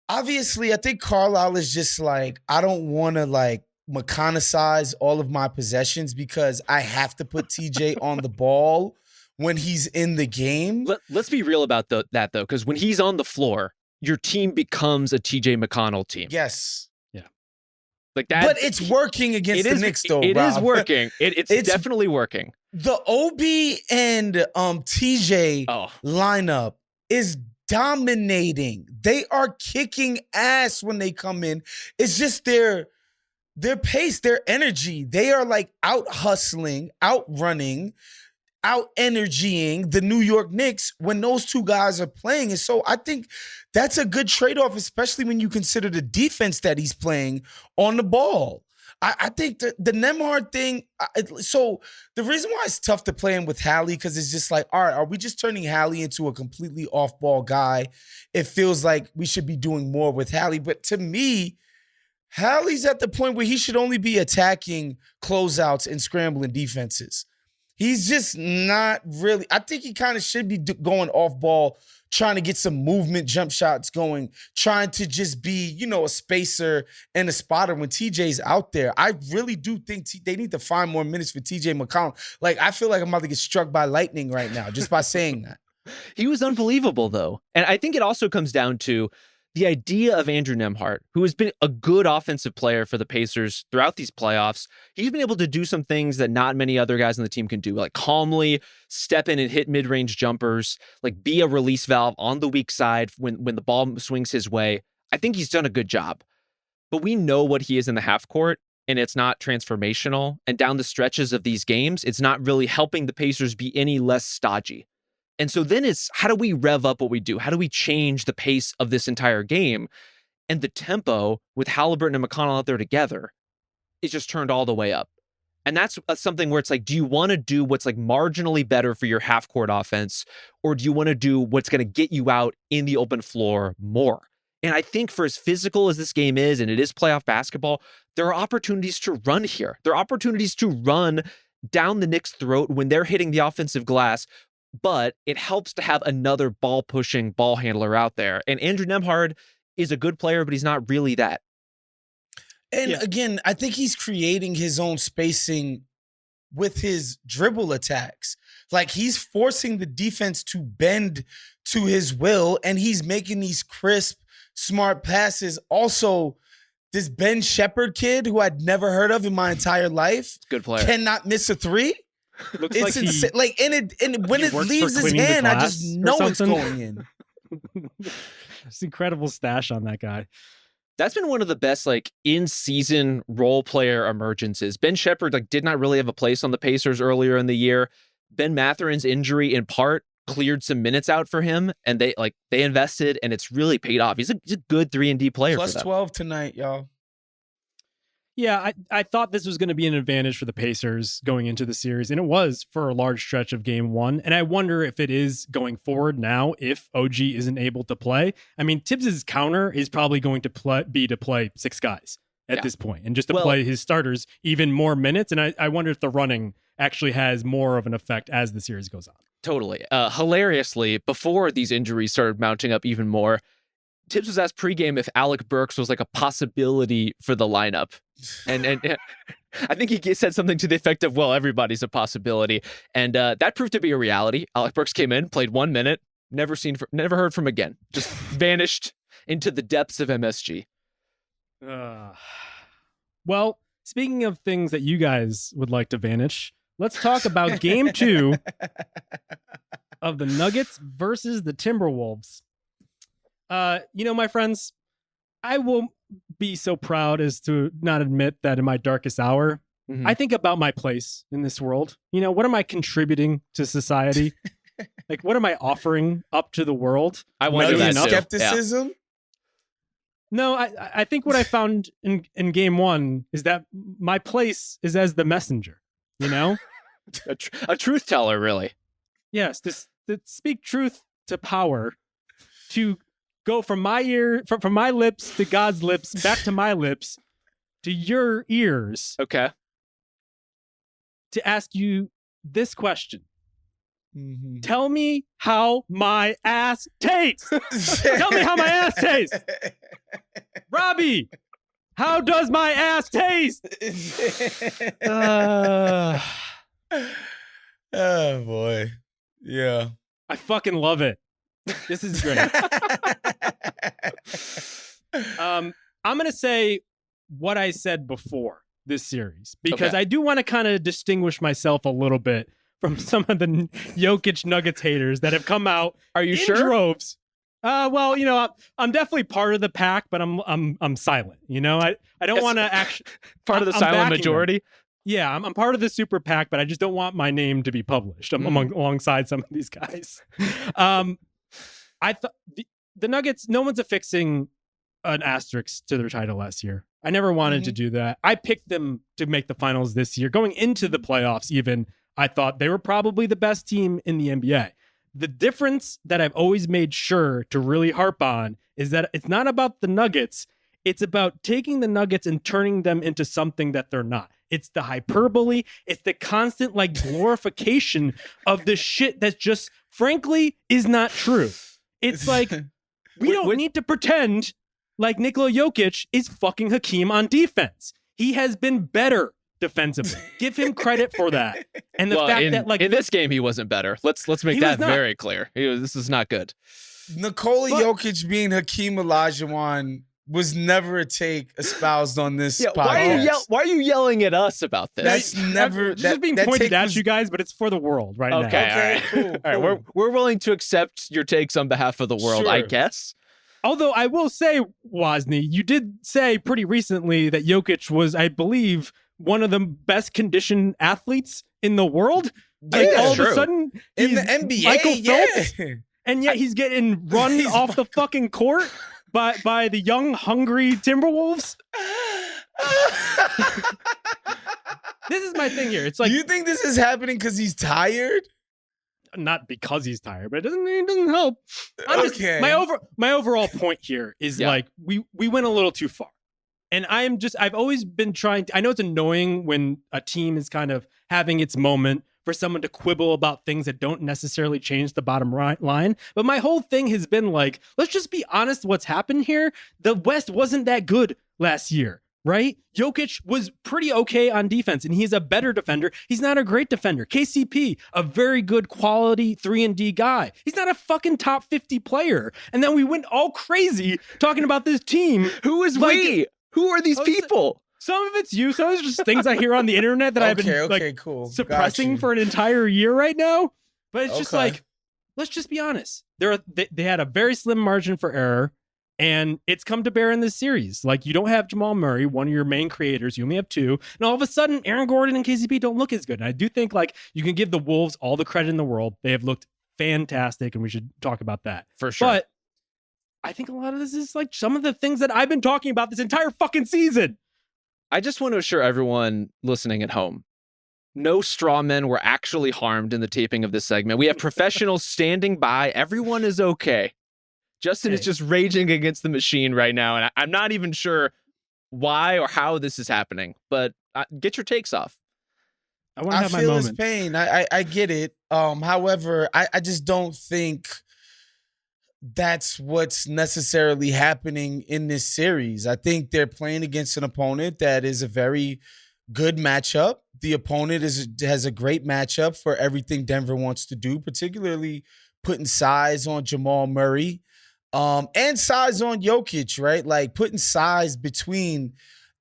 obviously, I think Carlisle is just like, I don't want to mechanicize all of my possessions because I have to put TJ on the ball when he's in the game. Let's be real about that, though, because when he's on the floor, your team becomes a TJ McConnell team. Yes. Yeah. Like that. But it's working against the Knicks, though, It Rob. is working. It's definitely working. The OB and TJ lineup is dominating. They are kicking ass when they come in. It's just their pace, their energy. They are out hustling, out running, out energying the New York Knicks when those two guys are playing. And so I think that's a good trade-off, especially when you consider the defense that he's playing on the ball. I think the Nembhard thing, so the reason why it's tough to play him with Hallie, because it's just all right, are we just turning Hallie into a completely off-ball guy? It feels like we should be doing more with Hallie. But to me, Hallie's at the point where he should only be attacking closeouts and scrambling defenses. He's just not really. I think he kind of should be going off ball, trying to get some movement, jump shots going, trying to just be, a spacer and a spotter when TJ's out there. I really do think they need to find more minutes for TJ McConnell. I feel like I'm about to get struck by lightning right now just by saying that. He was unbelievable, though. And I think it also comes down to the idea of Andrew Nembhard, who has been a good offensive player for the Pacers throughout these playoffs. He's been able to do some things that not many other guys on the team can do, like calmly step in and hit mid-range jumpers, be a release valve on the weak side when the ball swings his way. I think he's done a good job. But we know what he is in the half court, and it's not transformational. And down the stretches of these games, it's not really helping the Pacers be any less stodgy. And so then it's, how do we rev up what we do? How do we change the pace of this entire game? And the tempo with Halliburton and McConnell out there together is just turned all the way up. And that's something where it's like, do you want to do what's like marginally better for your half court offense, or do you want to do what's going to get you out in the open floor more? And I think for as physical as this game is, and it is playoff basketball, there are opportunities to run here. There are opportunities to run down the Knicks' throat when they're hitting the offensive glass, but it helps to have another ball-pushing ball handler out there. And Andrew Nembhard is a good player, but he's not really that. And again, I think he's creating his own spacing with his dribble attacks. Like, he's forcing the defense to bend to his will, and he's making these crisp, smart passes. Also, this Ben Shepherd kid, who I'd never heard of in my entire life, good player, cannot miss a three. Looks It's like insane. Like, and when it leaves his hand, I just know it's going in. It's incredible stash on that guy. That's been one of the best, like, in-season role player emergences. Ben Shepherd, like, did not really have a place on the Pacers earlier in the year. Ben Matherin's injury, in part, cleared some minutes out for him, and they invested, and it's really paid off. He's a good 3-and-D player. Plus for them. 12 tonight, y'all. Yeah, I thought this was going to be an advantage for the Pacers going into the series, and it was for a large stretch of game one. And I wonder if it is going forward now if OG isn't able to play. I mean, Tibbs's counter is probably going to play 6 guys at this point, and just to play his starters even more minutes. And I wonder if the running actually has more of an effect as the series goes on. Totally. Hilariously, before these injuries started mounting up even more, Tibbs was asked pregame if Alec Burks was like a possibility for the lineup. And I think he said something to the effect of, well, everybody's a possibility. And that proved to be a reality. Alec Burks came in, played 1 minute, never heard from again. Just vanished into the depths of MSG. Well, speaking of things that you guys would like to vanish, let's talk about game 2 of the Nuggets versus the Timberwolves. My friends, I will be so proud as to not admit that in my darkest hour, I think about my place in this world. What am I contributing to society? Like, what am I offering up to the world? I want to do that skepticism. Yeah. No, I think what I found in game 1 is that my place is as the messenger, a truth teller, really. Yes, to speak truth to power, to go from my from my lips to God's lips, back to my lips, to your ears. Okay. To ask you this question. Mm-hmm. Tell me how my ass tastes. Tell me how my ass tastes. Robbie, how does my ass taste? Oh, boy. Yeah. I fucking love it. This is great. I'm going to say what I said before this series, because I do want to kind of distinguish myself a little bit from some of the Jokic Nuggets haters that have come out. Are you sure? Droves. Well, I'm definitely part of the pack, but I'm silent. I don't want to actually part of the silent majority. Them. Yeah, I'm part of the super PAC, but I just don't want my name to be published alongside some of these guys. I thought the Nuggets, no one's affixing an asterisk to their title last year. I never wanted to do that. I picked them to make the finals this year. Going into the playoffs even, I thought they were probably the best team in the NBA. The difference that I've always made sure to really harp on is that it's not about the Nuggets. It's about taking the Nuggets and turning them into something that they're not. It's the hyperbole. It's the constant glorification of the shit that just, frankly, is not true. It's like, we don't need to pretend like Nikola Jokic is fucking Hakeem on defense. He has been better defensively. Give him credit for that. And the fact that in this game he wasn't better. Let's make that very clear. This is not good. Nikola Jokic being Hakeem Olajuwon was never a take espoused on this podcast. Why are you yelling at us about this? That's never just being pointed at you guys, but it's for the world right now. Okay, cool. All right, we're willing to accept your takes on behalf of the world, Sure. I guess. Although I will say, Wosny, you did say pretty recently that Jokic was, I believe, one of the best conditioned athletes in the world. Like Yeah, all of true. a sudden, in he's the NBA, Michael Phelps, yeah. and yet he's getting run He's off the fucking court by the young, hungry Timberwolves. This is my thing here. It's like, Do you think this is happening because he's tired? not because he's tired, but it doesn't help. Okay. My overall point here is like we went a little too far. And I've always been trying to, I know it's annoying when a team is kind of having its moment for someone to quibble about things that don't necessarily change the bottom line. But my whole thing has been like, let's just be honest what's happened here. The West wasn't that good last year, right? Jokic was pretty okay on defense, and he's a better defender. He's not a great defender. KCP, a very good quality 3-and-D guy. He's not a fucking top 50 player. And then we went all crazy talking about this team. Who is Like- we? Who are these people? Some of it's you. Some of it's just things I hear on the internet that I've been cool. suppressing Got you. for an entire year right now. But it's just Okay. like, let's just be honest. They had a very slim margin for error, and it's come to bear in this series. Like, you don't have Jamal Murray, one of your main creators. You only have two. And all of a sudden, Aaron Gordon and KCP don't look as good. And I do think, like, you can give the Wolves all the credit in the world. They have looked fantastic, and we should talk about that. For sure. But I think a lot of this is like some of the things that I've been talking about this entire fucking season. I just want to assure everyone listening at home, no straw men were actually harmed in the taping of this segment. We have professionals standing by. Everyone is okay. Justin is just raging against the machine right now, and I'm not even sure why or how this is happening, but get your takes off. I want to have my feel his moment. pain. I get it. However, I just don't think that's what's necessarily happening in this series. I think they're playing against an opponent that is a very good matchup. The opponent has a great matchup for everything Denver wants to do, particularly putting size on Jamal Murray, and size on Jokic, right? Like putting size between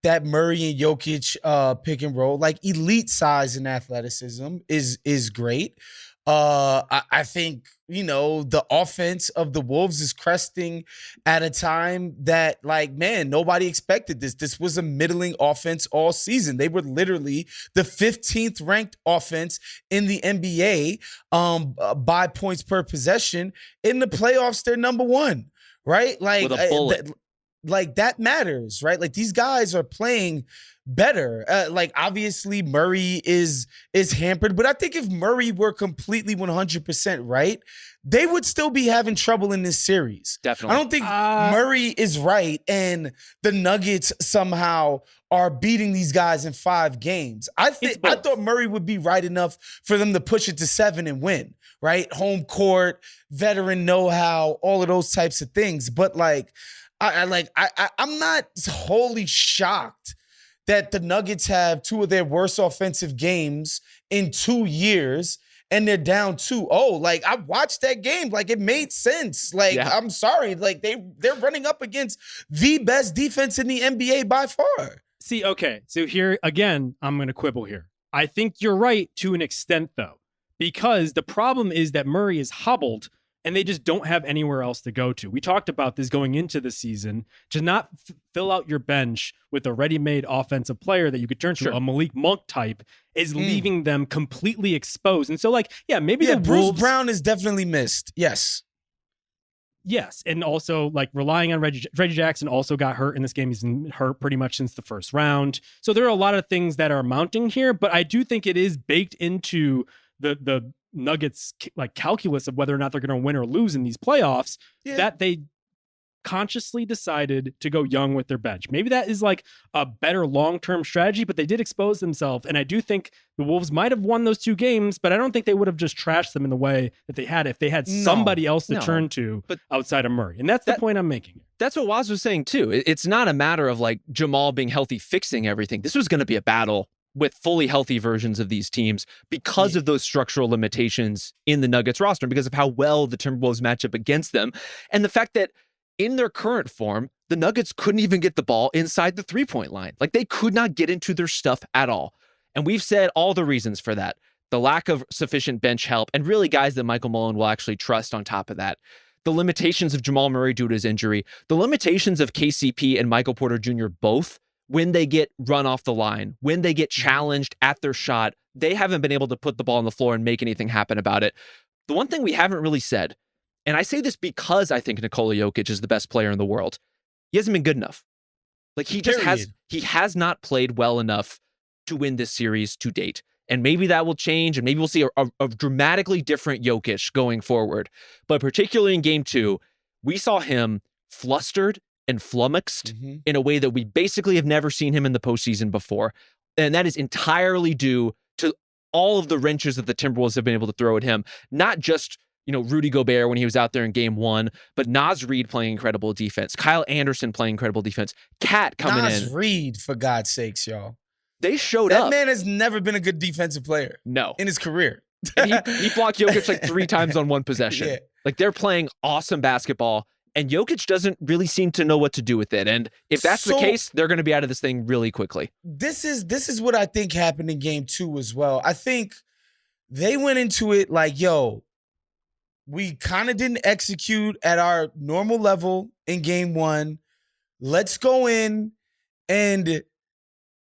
that Murray and Jokic pick and roll, like elite size and athleticism is great. I think, the offense of the Wolves is cresting at a time that, like, man, nobody expected this. This was a middling offense all season. They were literally the 15th ranked offense in the NBA by points per possession. In the playoffs, they're number one, right? Like, With a bullet. That matters, right? Like, these guys are playing better. Like, obviously Murray is hampered, but I think if Murray were completely 100% right, they would still be having trouble in this series. Definitely. I don't think Murray is right and the Nuggets somehow are beating these guys in 5 games. I thought Murray would be right enough for them to push it to 7 and win, right? Home court, veteran know-how, all of those types of things. But like, I'm not wholly shocked that the Nuggets have 2 of their worst offensive games in 2 years and they're down 2-0. Like, I watched that game. Like, it made sense. Like, Yeah. I'm sorry. Like, they're running up against the best defense in the NBA by far. See, okay. So here, again, I'm going to quibble here. I think you're right to an extent, though, because the problem is that Murray is hobbled and they just don't have anywhere else to go to. We talked about this going into the season, to not fill out your bench with a ready-made offensive player that you could turn to, a Malik Monk type, is leaving them completely exposed. And so, like, maybe the Bruce Wolves, Brown is definitely missed. Yes. Yes, and also like relying on Reggie Jackson also got hurt in this game. He's been hurt pretty much since the first round. So there are a lot of things that are mounting here, but I do think it is baked into the Nuggets like calculus of whether or not they're going to win or lose in these playoffs, that they consciously decided to go young with their bench. Maybe that is like a better long-term strategy, but they did expose themselves. And I do think the Wolves might have won those 2 games, but I don't think they would have just trashed them in the way that they had if they had somebody else to turn to outside of Murray. And that's the point I'm making. That's what Woz was saying too. It's not a matter of like Jamal being healthy, fixing everything. This was going to be a battle with fully healthy versions of these teams because of those structural limitations in the Nuggets roster, because of how well the Timberwolves match up against them. And the fact that in their current form, the Nuggets couldn't even get the ball inside the 3-point line. Like, they could not get into their stuff at all. And we've said all the reasons for that. The lack of sufficient bench help, and really guys that Michael Mullen will actually trust on top of that. The limitations of Jamal Murray due to his injury. The limitations of KCP and Michael Porter Jr. both when they get run off the line, when they get challenged at their shot they haven't been able to put the ball on the floor and make anything happen about it. The one thing we haven't really said, and I say this because I think Nikola Jokic is the best player in the world, he hasn't been good enough. Like he has not played well enough to win this series to date. And maybe that will change, and maybe we'll see a dramatically different Jokic going forward. But particularly in game 2, we saw him flustered and flummoxed in a way that we basically have never seen him in the postseason before. And that is entirely due to all of the wrenches that the Timberwolves have been able to throw at him. Not just, Rudy Gobert when he was out there in game 1, but Naz Reid playing incredible defense. Kyle Anderson playing incredible defense. Cat coming in. Naz Reid, for God's sakes, y'all. They showed up. That up. man has never been a good defensive player. No. In his career. And he blocked Jokic like 3 times on one possession. Yeah. Like they're playing awesome basketball, and Jokic doesn't really seem to know what to do with it. And if that's the case, they're going to be out of this thing really quickly. This is what I think happened in game 2 as well. I think they went into it like, we kind of didn't execute at our normal level in game 1. Let's go in and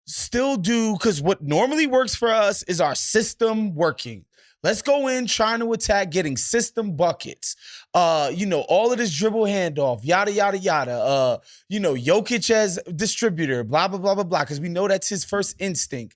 still do, because what normally works for us is our system working. Let's go in trying to attack, getting system buckets. All of this dribble handoff, yada, yada, yada. Jokic as distributor, blah, blah, blah, blah, blah, because we know that's his first instinct.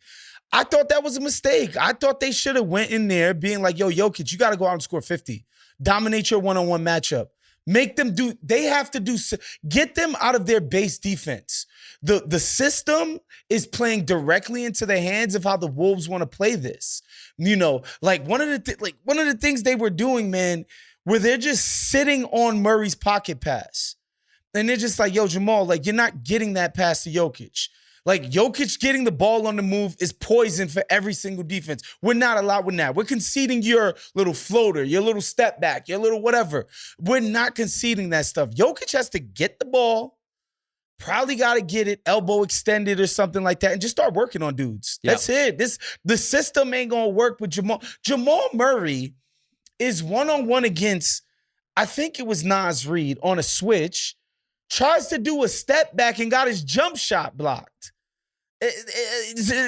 I thought that was a mistake. I thought they should have went in there being like, Jokic, you got to go out and score 50. Dominate your one-on-one matchup. Make them get them out of their base defense. The system is playing directly into the hands of how the Wolves want to play this. Like one of the things they were doing, man, where they're just sitting on Murray's pocket pass. And they're just like, Jamal, like you're not getting that pass to Jokic. Like Jokic getting the ball on the move is poison for every single defense. We're not allowed with that. We're conceding your little floater, your little step back, your little whatever. We're not conceding that stuff. Jokic has to get the ball, probably got to get it elbow extended or something like that, and just start working on dudes. Yep. That's it. The system ain't going to work with Jamal. Jamal Murray is one-on-one against, I think it was Naz Reid on a switch, tries to do a step back and got his jump shot blocked.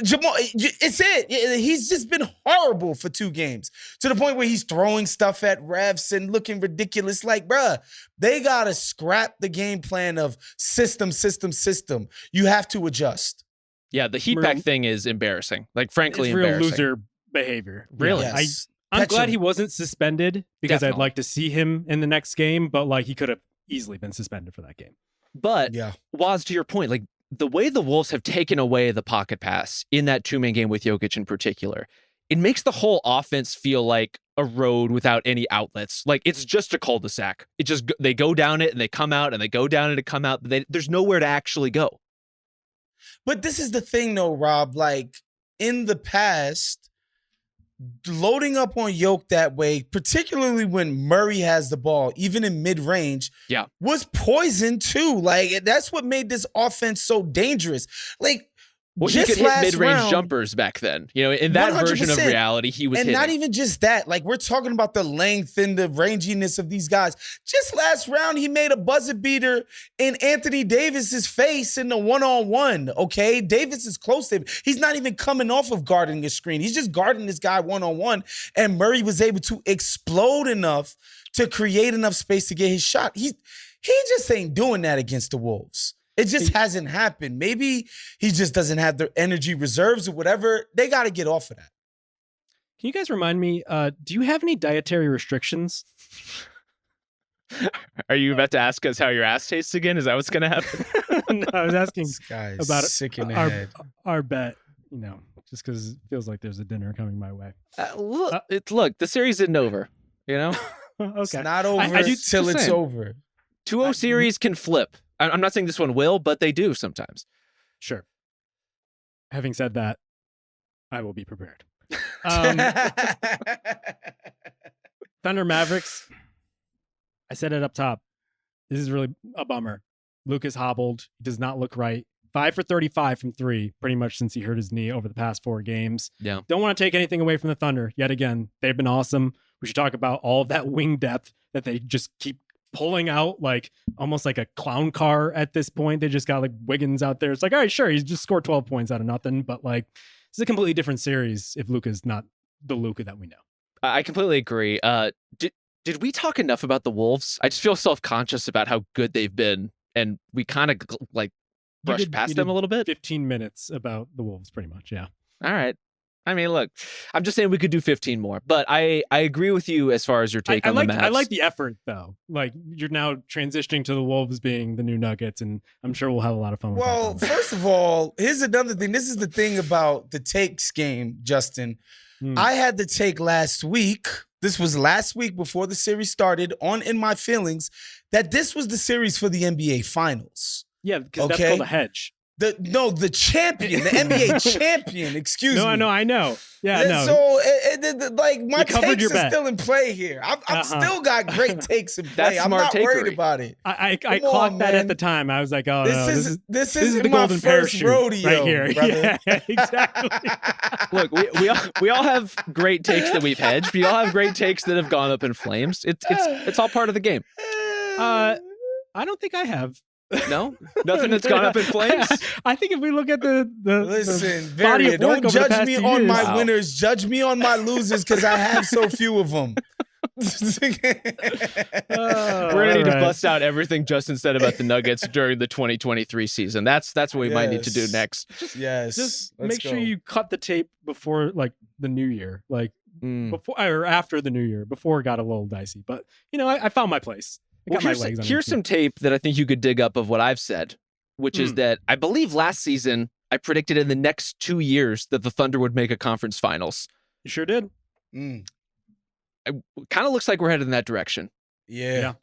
Jamal, it's it. He's just been horrible for 2 games to the point where he's throwing stuff at refs and looking ridiculous. Like, bruh, they got to scrap the game plan of system. You have to adjust. Yeah, the heat back thing is embarrassing. Like, frankly, it's embarrassing. Real loser behavior. Really? Yes. I'm glad he wasn't suspended because I'd like to see him in the next game, but like he could have easily been suspended for that game. But Woz, to your point, like the way the Wolves have taken away the pocket pass in that 2-man game with Jokic in particular, it makes the whole offense feel like a road without any outlets. Like it's just a cul-de-sac. It just, they go down it and they come out and they go down it and come out. There's nowhere to actually go. But this is the thing though, Rob, like in the past, loading up on Jokic that way, particularly when Murray has the ball, even in mid-range, was poison too. Like, that's what made this offense so dangerous. Like, well, he could hit mid-range jumpers back then. In that 100%. Version of reality, he was hitting. And not even just that. Like, we're talking about the length and the ranginess of these guys. Just last round, he made a buzzer beater in Anthony Davis's face in the one-on-one, okay? Davis is close to him. He's not even coming off of guarding a screen. He's just guarding this guy one-on-one, and Murray was able to explode enough to create enough space to get his shot. He just ain't doing that against the Wolves. It just hasn't happened. Maybe he just doesn't have the energy reserves or whatever. They got to get off of that. Can you guys remind me, do you have any dietary restrictions? Are you about to ask us how your ass tastes again? Is that what's going to happen? No, I was asking about sick in the head. Our bet, just because it feels like there's a dinner coming my way. Look, the series isn't over, Okay. It's not over till it's over. 2-0 series can flip. I'm not saying this one will, but they do sometimes. Sure. Having said that, I will be prepared. Thunder Mavericks. I said it up top. This is really a bummer. Lucas hobbled. He does not look right. 5 for 35 from 3, pretty much since he hurt his knee over the past 4 games. Yeah. Don't want to take anything away from the Thunder. Yet again, they've been awesome. We should talk about all of that wing depth that they just keep pulling out, like almost like a clown car at this point. They just got like Wiggins out there. It's like, all right, sure, he's just scored 12 points out of nothing, but like It's a completely different series if Luka's not the Luka that we know. I completely agree. Did we talk enough about the Wolves? I just feel self-conscious about how good they've been, and we kind of like brushed past them a little bit. 15 minutes about the Wolves, pretty much. Yeah. All right. I mean, look, I'm just saying we could do 15 more, but I agree with you as far as your take on the Mavs. I like the effort, though. Like, you're now transitioning to the Wolves being the new Nuggets, and I'm sure we'll have a lot of fun with that. Well, first of all, here's another thing. This is the thing about the takes game, Justin. I had the take last week. This was last week before the series started on In My Feelings that this was the series for the NBA Finals. Yeah, because that's called a hedge. The champion, the NBA champion, excuse me. No, I know. Yeah, no. So, like, my takes are still in play here. I've still got great takes in play. I'm not worried about it. I caught that at the time. I was like, oh, this is the golden parachute rodeo right here. Brother. Yeah, exactly. Look, we all have great takes that we've hedged. We all have great takes that have gone up in flames. It's all part of the game. I don't think I have. No, nothing that's gone up in flames. I think if we look at the Verrier, don't judge me on my winners. Judge me on my losers because I have so few of them. We're gonna need to bust out everything Justin said about the Nuggets during the 2023 season. That's what we might need to do next. Just make sure you cut the tape before like the new year, like before or after the new year, before it got a little dicey. But I found my place. Well, here's some tape that I think you could dig up of what I've said, which is that I believe last season I predicted in the next 2 years that the Thunder would make a conference finals. You sure did. It kind of looks like we're headed in that direction. Yeah.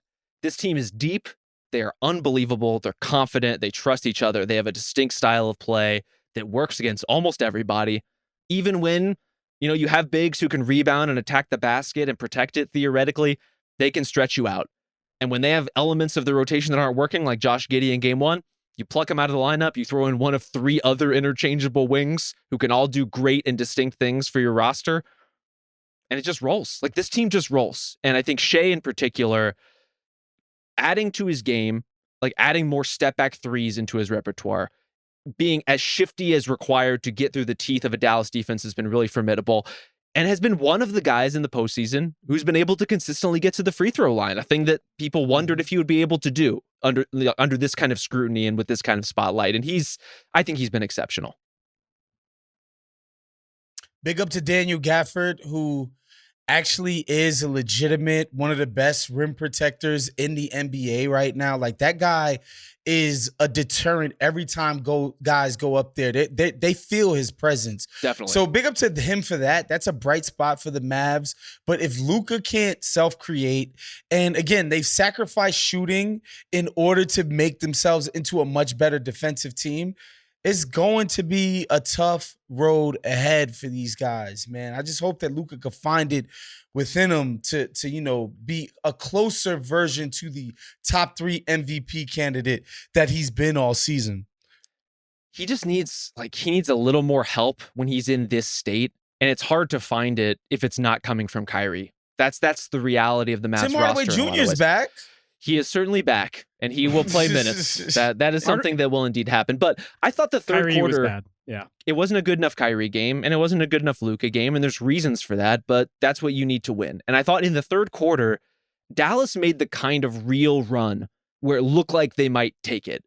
This team is deep. They are unbelievable. They're confident. They trust each other. They have a distinct style of play that works against almost everybody. Even when, you have bigs who can rebound and attack the basket and protect it theoretically, they can stretch you out. And when they have elements of the rotation that aren't working, like Josh Giddey in game 1, you pluck them out of the lineup, you throw in one of 3 other interchangeable wings who can all do great and distinct things for your roster. And it just rolls. Like, this team just rolls. And I think Shea in particular, adding to his game, like adding more step back threes into his repertoire, being as shifty as required to get through the teeth of a Dallas defense has been really formidable. And has been one of the guys in the postseason who's been able to consistently get to the free throw line, a thing that people wondered if he would be able to do under this kind of scrutiny and with this kind of spotlight. And I think he's been exceptional. Big up to Daniel Gafford, who actually is a legitimate, one of the best rim protectors in the NBA right now. Like, that guy is a deterrent every time guys go up there. They feel his presence. Definitely. So big up to him for that. That's a bright spot for the Mavs. But if Luka can't self-create, and again, they've sacrificed shooting in order to make themselves into a much better defensive team, it's going to be a tough road ahead for these guys, man. I just hope that Luka could find it within him to be a closer version to the top 3 MVP candidate that he's been all season. He just needs a little more help when he's in this state, and it's hard to find it if it's not coming from Kyrie. That's the reality of the Mavs roster. Tim Hardaway Jr. is back. He is certainly back, and he will play minutes. That is something that will indeed happen. But I thought the third Kyrie quarter, was bad. Yeah, it wasn't a good enough Kyrie game, and it wasn't a good enough Luka game, and there's reasons for that, but that's what you need to win. And I thought in the third quarter, Dallas made the kind of real run where it looked like they might take it.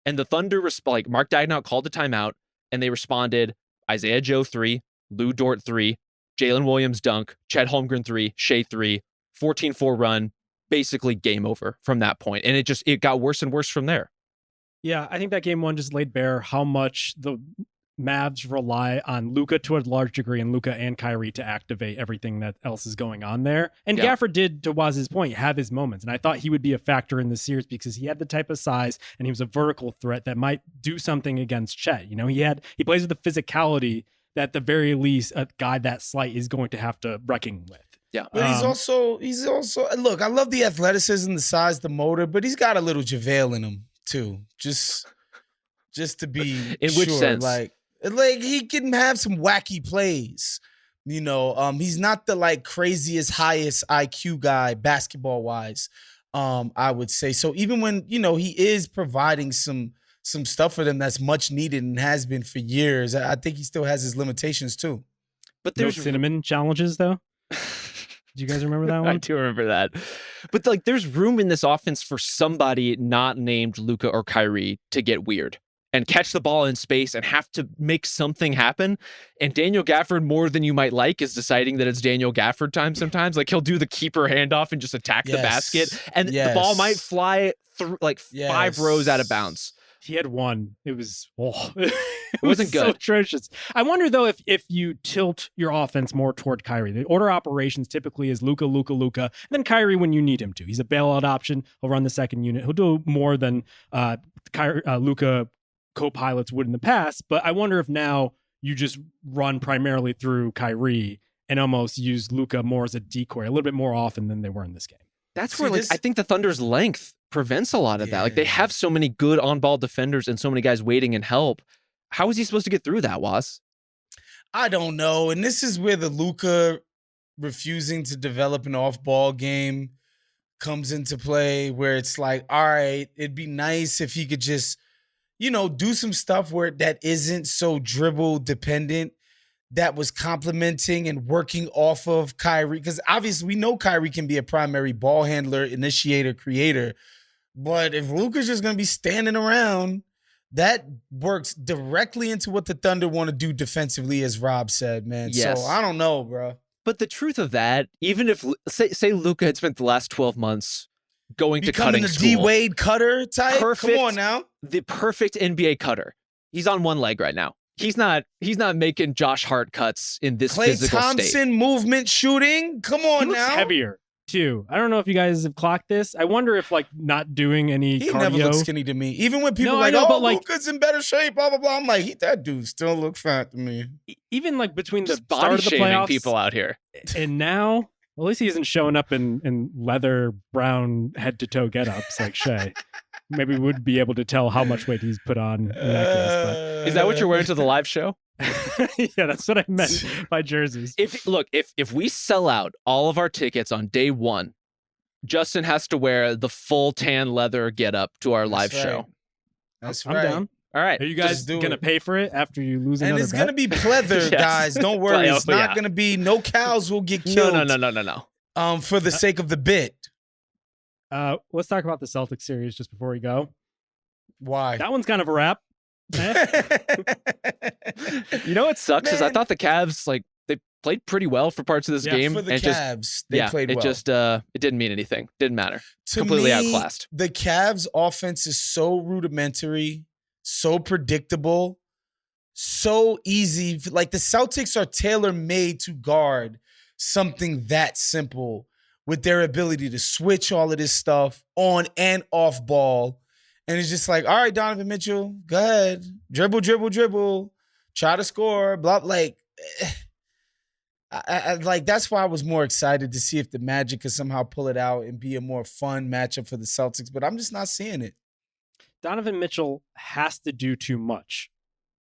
And the Thunder, Mark Daigneault called the timeout, and they responded, Isaiah Joe 3, Lou Dort 3, Jalen Williams dunk, Chet Holmgren 3, Shea 3, 14-4 run, basically game over from that point. And it got worse and worse from there. Yeah, I think that game 1 just laid bare how much the Mavs rely on Luka to a large degree, and Luka and Kyrie to activate everything that else is going on there. And Gafford did, to Waz's point, have his moments. And I thought he would be a factor in the series because he had the type of size and he was a vertical threat that might do something against Chet. He plays with the physicality that at the very least a guy that slight is going to have to reckon with. Yeah. But he's also look, I love the athleticism, the size, the motor, but he's got a little JaVale in him too. Just to be in which sense? Like he can have some wacky plays. He's not the craziest, highest IQ guy basketball wise. I would say. So even when, he is providing some some stuff for them that's much needed and has been for years. I think he still has his limitations too. But No there's cinnamon challenges though. Do you guys remember that I one? do remember that. But like, there's room in this offense for somebody not named Luka or Kyrie to get weird and catch the ball in space and have to make something happen. And Daniel Gafford, more than you might like, is deciding that it's Daniel Gafford time sometimes. Like, he'll do the keeper handoff and just attack the basket. And the ball might fly through like 5 rows out of bounds. He had one. It was it wasn't so good. atrocious. I wonder though if you tilt your offense more toward Kyrie. The order of operations typically is Luka, and then Kyrie when you need him to. He's a bailout option. He'll run the second unit. He'll do more than Luka co-pilots would in the past. But I wonder if now you just run primarily through Kyrie and almost use Luka more as a decoy a little bit more often than they were in this game. That's where I think the Thunder's length prevents a lot of that. Like, they have so many good on-ball defenders and so many guys waiting and help. How is he supposed to get through that, Woz? I don't know. And this is where the Luka refusing to develop an off-ball game comes into play, where it's like, all right, it'd be nice if he could just, do some stuff where that isn't so dribble dependent, that was complementing and working off of Kyrie. Because obviously we know Kyrie can be a primary ball handler, initiator, creator. But if Luka's just going to be standing around, that works directly into what the Thunder want to do defensively, as Rob said, man. Yes. So I don't know, bro. But the truth of that, even if, say Luka had spent the last 12 months going to cutting school. Becoming the D-Wade cutter type? Perfect, Come on now. The perfect NBA cutter. He's on one leg right now. He's not making Josh Hart cuts in this physical Klay Thompson state. Movement shooting. Come on He looks now. heavier too. I don't know if you guys have clocked this. I wonder if like not doing any He cardio. never looks skinny to me. Even when people Luka's in better shape, blah, blah, blah. I'm like, that dude still look fat to me. Even like between the Just start body of the shaming playoffs people out here. and now, well, at least he isn't showing up in leather brown head to toe getups like Shea. Maybe we would be able to tell how much weight he's put on in that case. Is that what you're wearing to the live show? But yeah, that's what I meant by jerseys. If we sell out all of our tickets on day 1, Justin has to wear the full tan leather getup to our live show. That's I'm right. down. All right. Are you guys gonna pay for it after you lose another And it's bet? gonna be pleather, Yes. guys. Don't worry. It's Oh, not yeah. gonna be no cows will get killed. No. For the sake of the bit. Let's talk about the Celtics series just before we go. Why? That one's kind of a wrap. You know what sucks is I Man. thought the Cavs, like, they played pretty well for parts of this game. For the and Cavs, they played well. It didn't mean anything. Didn't matter. To Completely me, outclassed. The Cavs offense is so rudimentary, so predictable, so easy. Like, the Celtics are tailor-made to guard something that simple with their ability to switch all of this stuff on and off ball. And it's just like, all right, Donovan Mitchell, go ahead. Dribble. Try to score. Blah. Like, I like, that's why I was more excited to see if the Magic could somehow pull it out and be a more fun matchup for the Celtics, but I'm just not seeing it. Donovan Mitchell has to do too much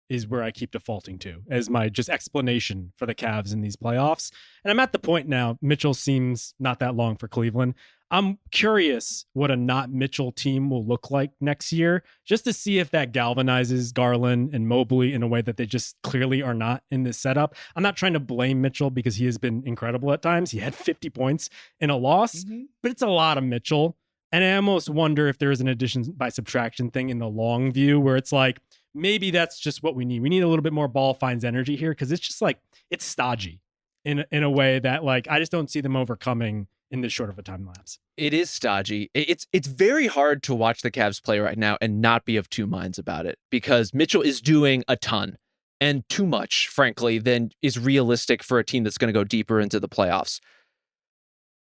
is where I keep defaulting to as my just explanation for the Cavs in these playoffs. And I'm at the point now, Mitchell seems not that long for Cleveland. I'm curious what a not Mitchell team will look like next year, just to see if that galvanizes Garland and Mobley in a way that they just clearly are not in this setup. I'm not trying to blame Mitchell because he has been incredible at times. He had 50 points in a loss, but it's a lot of Mitchell. And I almost wonder if there is an addition by subtraction thing in the long view where it's like, maybe that's just what we need. We need a little bit more ball finds energy here because it's just like, it's stodgy in a way that like, I just don't see them overcoming in this short of a time lapse. It is stodgy. It's very hard to watch the Cavs play right now and not be of two minds about it because Mitchell is doing a ton and too much, frankly, than is realistic for a team that's going to go deeper into the playoffs.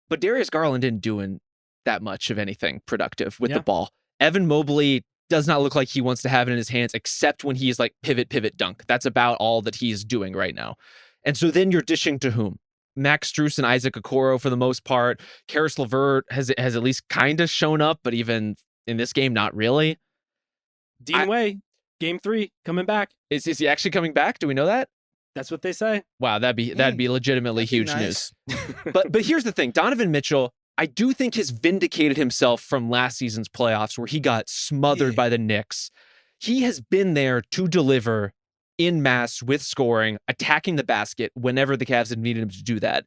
But Darius Garland isn't doing that much of anything productive with the ball. Evan Mobley does not look like he wants to have it in his hands except when he's like pivot, dunk. That's about all that he's doing right now. And so then you're dishing to whom? Max Strus and Isaac Okoro for the most part. Karis LeVert has at least kind of shown up, but even in this game, not really. Dean Way, game 3, coming back. Is he actually coming back? Do we know that? That's what they say. Wow, that'd be legitimately huge nice news. But here's the thing, Donovan Mitchell, I do think has vindicated himself from last season's playoffs where he got smothered by the Knicks. he has been there to deliver in mass with scoring, attacking the basket whenever the Cavs have needed him to do that.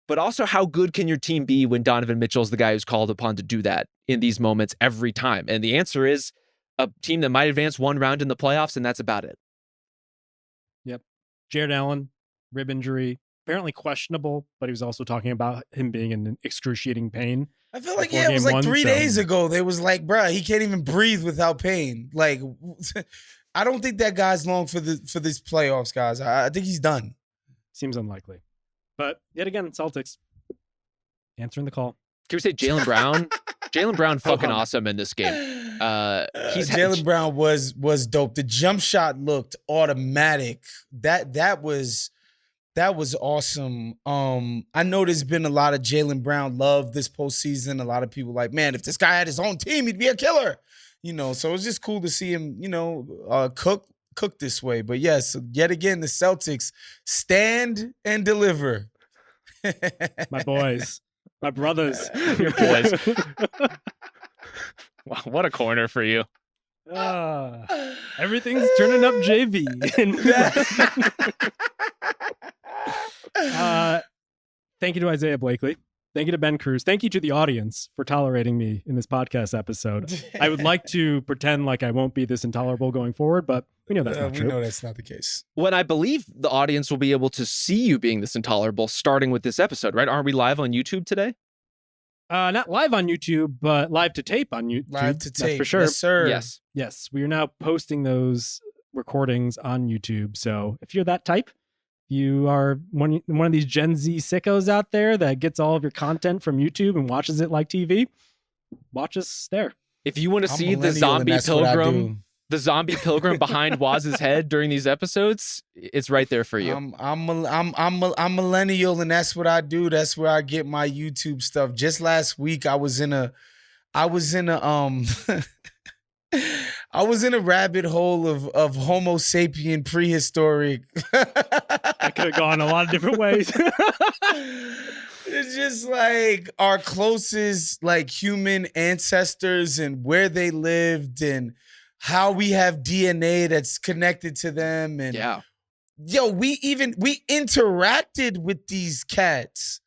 But also, how good can your team be when Donovan Mitchell's the guy who's called upon to do that in these moments every time? And the answer is a team that might advance one round in the playoffs, and that's about it. Yep. Jared Allen, rib injury, apparently questionable, but he was also talking about him being in excruciating pain. I feel like, before it was game like one, 3 days ago. They was like, bruh, he can't even breathe without pain. Like, I don't think that guy's long for this playoffs, guys. I think he's done. Seems unlikely. But yet again, Celtics answering the call. Can we say Jaylen Brown? Jaylen Brown fucking awesome in this game. Jaylen Brown was dope. The jump shot looked automatic. That was awesome. I know there's been a lot of Jaylen Brown love this postseason. A lot of people like, man, if this guy had his own team, he'd be a killer. So it was just cool to see him, cook this way. But yes, yet again, the Celtics stand and deliver. My boys, my brothers, your boys. Wow, what a corner for you. Everything's turning up, JV. Thank you to Isaiah Blakely. Thank you to Ben Cruz. Thank you to the audience for tolerating me in this podcast episode. I would like to pretend like I won't be this intolerable going forward, but we know that's not true. We know that's not the case. When I believe the audience will be able to see you being this intolerable starting with this episode, right? Aren't we live on YouTube today? Not live on YouTube, but live to tape on YouTube. Live to tape, that's for sure. Yes, sir. Yes. We are now posting those recordings on YouTube. So if you're that type, you are one of these Gen Z sickos out there that gets all of your content from YouTube and watches it like TV, watch us there. If you want to see the zombie pilgrim behind Waz's head during these episodes, it's right there for you. I'm millennial, and that's what I do. That's where I get my YouTube stuff. Just last week, I was in a rabbit hole of Homo sapien prehistoric. I could have gone a lot of different ways. It's just like our closest human ancestors and where they lived and how we have DNA that's connected to them. And we interacted with these cats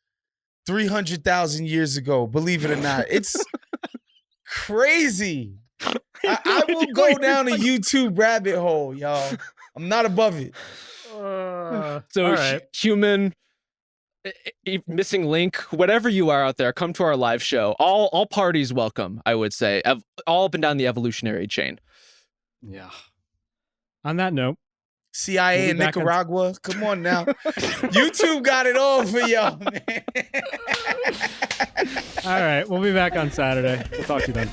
300,000 years ago, believe it or not. It's crazy. I will go down a YouTube rabbit hole, y'all. I'm not above it. Human, missing link, whatever you are out there, come to our live show. All parties welcome, I would say. All up and down the evolutionary chain. Yeah. On that note, CIA in Nicaragua. Come on now. YouTube got it all for y'all, man. All right. We'll be back on Saturday. We'll talk to you then.